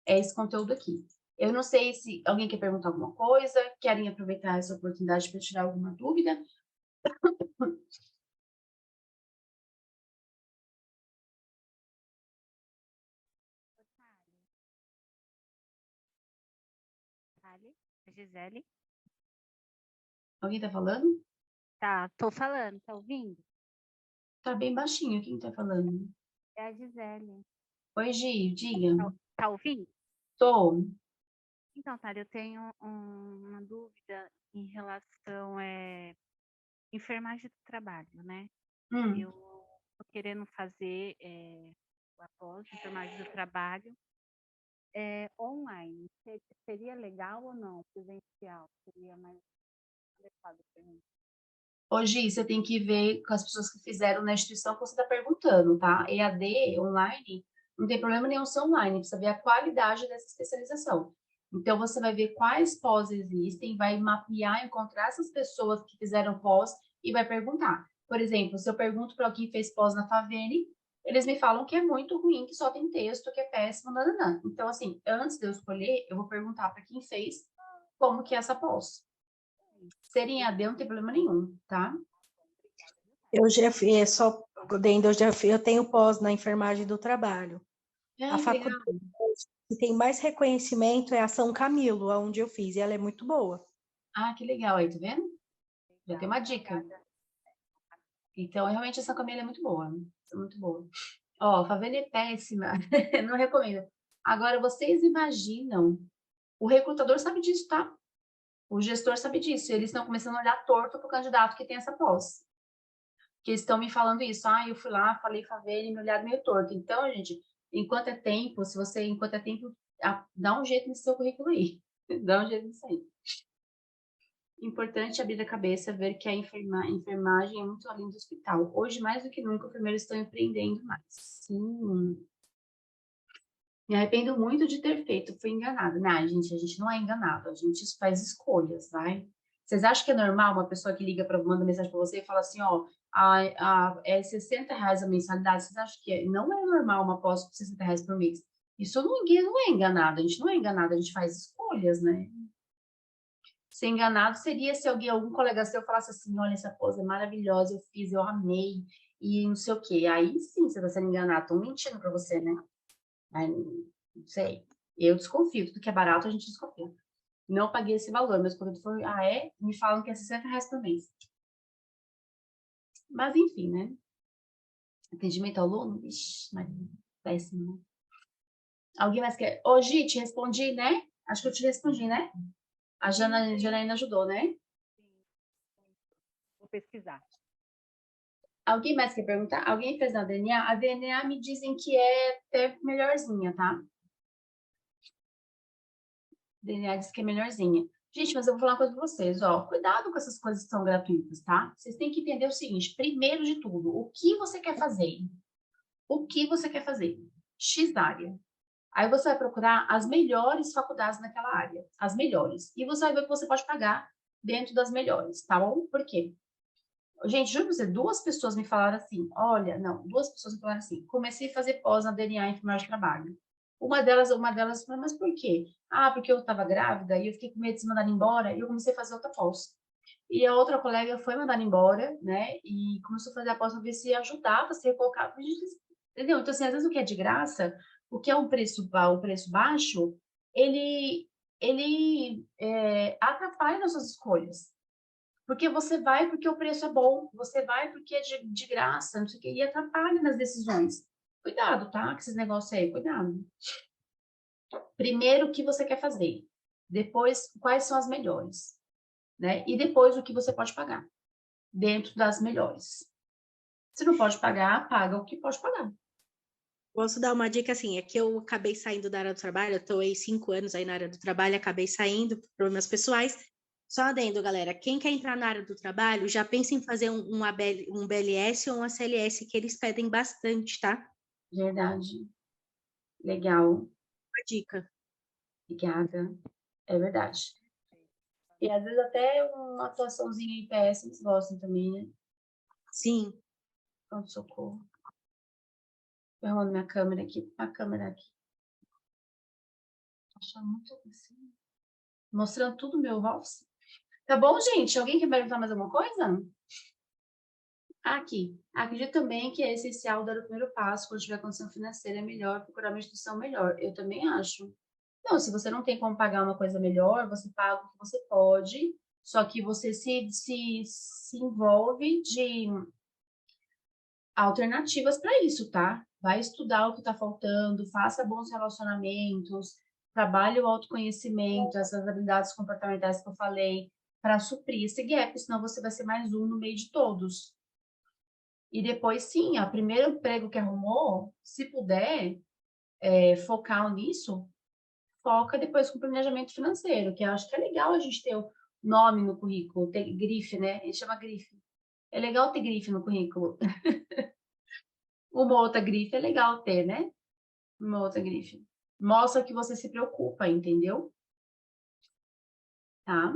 É esse conteúdo aqui. Eu não sei se alguém quer perguntar alguma coisa, querem aproveitar essa oportunidade para tirar alguma dúvida. A Gisele? Alguém tá falando? Tá, tô falando, tá ouvindo? Tá bem baixinho, quem tá falando? É a Gisele. Oi, Gi, diga. Tá ouvindo? Tô. Então, Thalia, eu tenho uma dúvida em relação enfermagem do trabalho, né? Eu tô querendo fazer após enfermagem do trabalho online. Seria legal ou não? Presencial? Seria mais adequado para mim? Ô, Gi, você tem que ver com as pessoas que fizeram na instituição que você está perguntando, tá? EAD, online, não tem problema nenhum ser online, precisa ver a qualidade dessa especialização. Então, você vai ver quais pós existem, vai mapear, encontrar essas pessoas que fizeram pós e vai perguntar. Por exemplo, se eu pergunto para alguém que fez pós na Favene, eles me falam que é muito ruim, que só tem texto, que é péssimo, nananã. Então, assim, antes de eu escolher, eu vou perguntar para quem fez como que é essa pós. Ser em EAD não tem problema nenhum, tá? Eu já fiz, só dentro, eu tenho pós na enfermagem do trabalho. A faculdade que tem mais reconhecimento é a São Camilo, onde eu fiz, e ela é muito boa. Ah, que legal aí, tá vendo? Já tem uma dica. Então, realmente, essa Camila é muito boa. É muito boa. Ó, a favela é péssima. Não recomendo. Agora, vocês imaginam, o recrutador sabe disso, tá? O gestor sabe disso. Eles estão começando a olhar torto pro candidato que tem essa pós. Que eles estão me falando isso. Ah, eu fui lá, falei favela e me olharam meio torto. Então, gente, enquanto é tempo, dá um jeito nesse seu currículo aí. Dá um jeito nisso aí. Importante abrir a cabeça, ver que a enfermagem é muito além do hospital. Hoje, mais do que nunca, enfermeiros estão empreendendo mais. Sim. Me arrependo muito de ter feito, fui enganada. Não, a gente não é enganado, a gente faz escolhas, vai. Vocês acham que é normal uma pessoa que liga para manda mensagem para você e fala assim, ó, é R$60 a mensalidade? Vocês acham que não é normal uma aposta por R$60 por mês? Isso ninguém não é enganado, a gente não é enganado, a gente faz escolhas, né? Ser enganado seria se algum colega seu falasse assim, olha, essa pose é maravilhosa, eu fiz, eu amei, e não sei o quê. Aí sim, você está sendo enganado, estão mentindo para você, né? Aí, não sei. Eu desconfio, tudo que é barato a gente desconfia. Não paguei esse valor, mas quando foi, me falam que é R$60 por mês. Mas enfim, né? Atendimento ao aluno, vixi, péssimo, né? Alguém mais quer? Ô, Gi, te respondi, né? Acho que eu te respondi, né? A Janaína ajudou, né? Vou pesquisar. Alguém mais quer perguntar? Alguém fez na DNA? A DNA me dizem que é até melhorzinha, tá? A DNA diz que é melhorzinha. Gente, mas eu vou falar uma coisa pra vocês, ó. Cuidado com essas coisas que são gratuitas, tá? Vocês têm que entender o seguinte, primeiro de tudo, o que você quer fazer? O que você quer fazer? X área. Aí você vai procurar as melhores faculdades naquela área. As melhores. E você vai ver o que você pode pagar dentro das melhores, tá bom? Por quê? Gente, juro pra você, duas pessoas me falaram assim, duas pessoas me falaram assim, comecei a fazer pós na DNA em enfermagem de trabalho. Uma delas falou, mas por quê? Ah, porque eu estava grávida e eu fiquei com medo de ser mandada embora e eu comecei a fazer outra pós. E a outra colega foi mandada embora, né, e começou a fazer a pós para ver se ajudava, se recolocava, entendeu? Então, assim, às vezes o que é de graça, o que é um preço baixo, ele atrapalha nas suas escolhas. Porque você vai porque o preço é bom, você vai porque é de graça, não sei o quê, e atrapalha nas decisões. Cuidado, tá? Com esses negócios aí, cuidado. Primeiro, o que você quer fazer. Depois, quais são as melhores. Né? E depois, o que você pode pagar. Dentro das melhores. Se não pode pagar, paga o que pode pagar. Posso dar uma dica assim, é que eu acabei saindo da área do trabalho, eu estou aí 5 anos aí na área do trabalho, acabei saindo por problemas pessoais. Só adendo, galera, quem quer entrar na área do trabalho, já pensa em fazer um BLS ou um ACLS, que eles pedem bastante, tá? Verdade. Legal. Uma dica. Obrigada. É verdade. E às vezes até uma atuaçãozinha em PS eles gostam também, né? Sim. Pronto, socorro. Tô arrumando minha câmera aqui. A câmera aqui. Achando muito assim. Mostrando tudo meu rosto. Tá bom, gente? Alguém quer perguntar mais alguma coisa? Aqui. Acredito também que é essencial dar o primeiro passo quando tiver condição financeira melhor, procurar uma instituição melhor. Eu também acho. Não, se você não tem como pagar uma coisa melhor, você paga o que você pode, só que você se envolve de alternativas para isso, tá? Vai estudar o que está faltando, faça bons relacionamentos, trabalhe o autoconhecimento, essas habilidades comportamentais que eu falei, para suprir esse gap, senão você vai ser mais um no meio de todos. E depois, sim, o primeiro emprego que arrumou, se puder focar nisso, foca depois com planejamento financeiro, que eu acho que é legal a gente ter o nome no currículo, ter grife, né? Ele chama grife. É legal ter grife no currículo. Uma outra grife é legal ter, né? Uma outra grife. Mostra que você se preocupa, entendeu? Tá?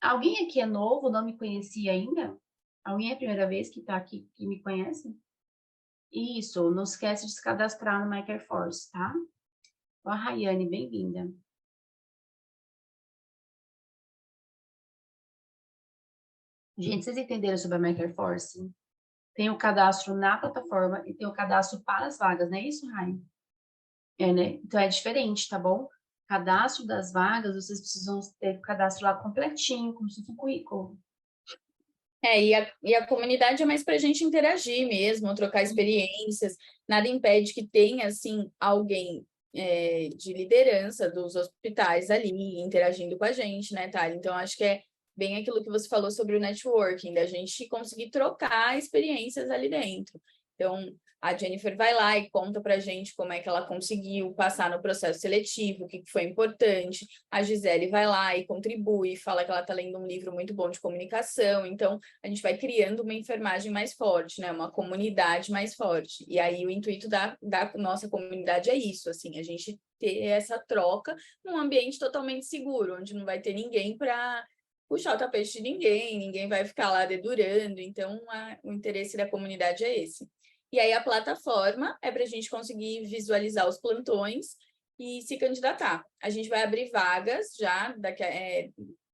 Alguém aqui é novo, não me conhecia ainda? Alguém é a primeira vez que tá aqui, que me conhece? Isso, não esquece de se cadastrar no MyCare Force, tá? Ó, a Rayane, bem-vinda. Gente, vocês entenderam sobre a MyCare Force? Tem o cadastro na plataforma e tem o cadastro para as vagas, não é isso, Rai? Né? Então é diferente, tá bom? Cadastro das vagas, vocês precisam ter o cadastro lá completinho, como se fosse um currículo. E a comunidade é mais para a gente interagir mesmo, trocar experiências. Nada impede que tenha, assim, alguém de liderança dos hospitais ali, interagindo com a gente, né, Thalia? Então, acho que é bem aquilo que você falou sobre o networking, da gente conseguir trocar experiências ali dentro. Então, A Jennifer vai lá e conta para a gente como é que ela conseguiu passar no processo seletivo, o que foi importante. A Gisele vai lá e contribui, fala que ela está lendo um livro muito bom de comunicação. Então, a gente vai criando uma enfermagem mais forte, né? Uma comunidade mais forte. E aí, o intuito da nossa comunidade é isso, assim, a gente ter essa troca num ambiente totalmente seguro, onde não vai ter ninguém para puxar o tapete de ninguém, ninguém vai ficar lá dedurando. Então, o interesse da comunidade é esse. E aí a plataforma é para a gente conseguir visualizar os plantões e se candidatar. A gente vai abrir vagas já,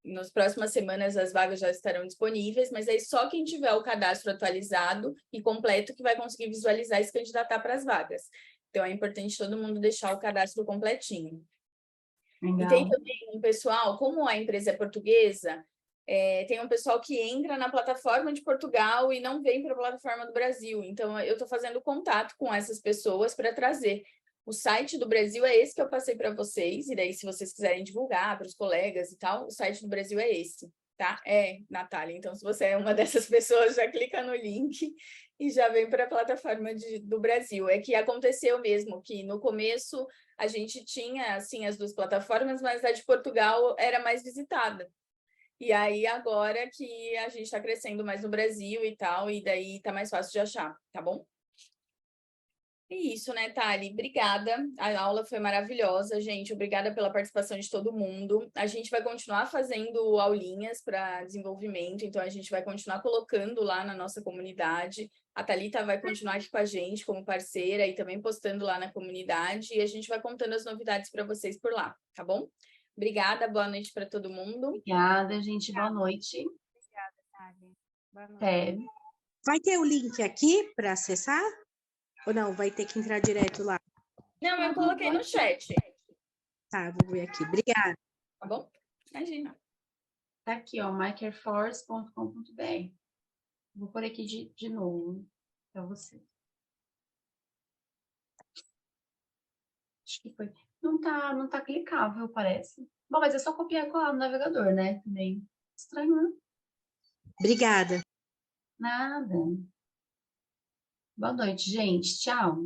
nas próximas semanas as vagas já estarão disponíveis, mas aí só quem tiver o cadastro atualizado e completo que vai conseguir visualizar e se candidatar para as vagas. Então é importante todo mundo deixar o cadastro completinho. Legal. E tem também um pessoal, como a empresa é portuguesa, tem um pessoal que entra na plataforma de Portugal e não vem para a plataforma do Brasil. Então, eu estou fazendo contato com essas pessoas para trazer. O site do Brasil é esse que eu passei para vocês, e daí, se vocês quiserem divulgar para os colegas e tal, o site do Brasil é esse, tá? Natália. Então, se você é uma dessas pessoas, já clica no link e já vem para a plataforma do Brasil. É que aconteceu mesmo que no começo a gente tinha assim as duas plataformas, mas a de Portugal era mais visitada. E aí, agora que a gente está crescendo mais no Brasil e tal, e daí tá mais fácil de achar, tá bom? E isso, né, Thali? Obrigada. A aula foi maravilhosa, gente. Obrigada pela participação de todo mundo. A gente vai continuar fazendo aulinhas para desenvolvimento, então a gente vai continuar colocando lá na nossa comunidade. A Thalita vai continuar aqui com a gente como parceira e também postando lá na comunidade, e a gente vai contando as novidades para vocês por lá, tá bom? Obrigada, boa noite para todo mundo. Obrigada, gente. Boa noite. Obrigada, Thali. Boa noite. Até. Vai ter o link aqui para acessar? Ou não? Vai ter que entrar direto lá? Não, eu coloquei no chat. Tá, vou ver aqui. Obrigada. Tá bom? Imagina. Tá aqui, ó, mycareforce.com.br. Vou pôr aqui de novo para você. Acho que foi. Não tá clicável, parece. Bom, mas é só copiar e colar no navegador, né? Também. Estranho, né? Obrigada. Nada. Boa noite, gente. Tchau.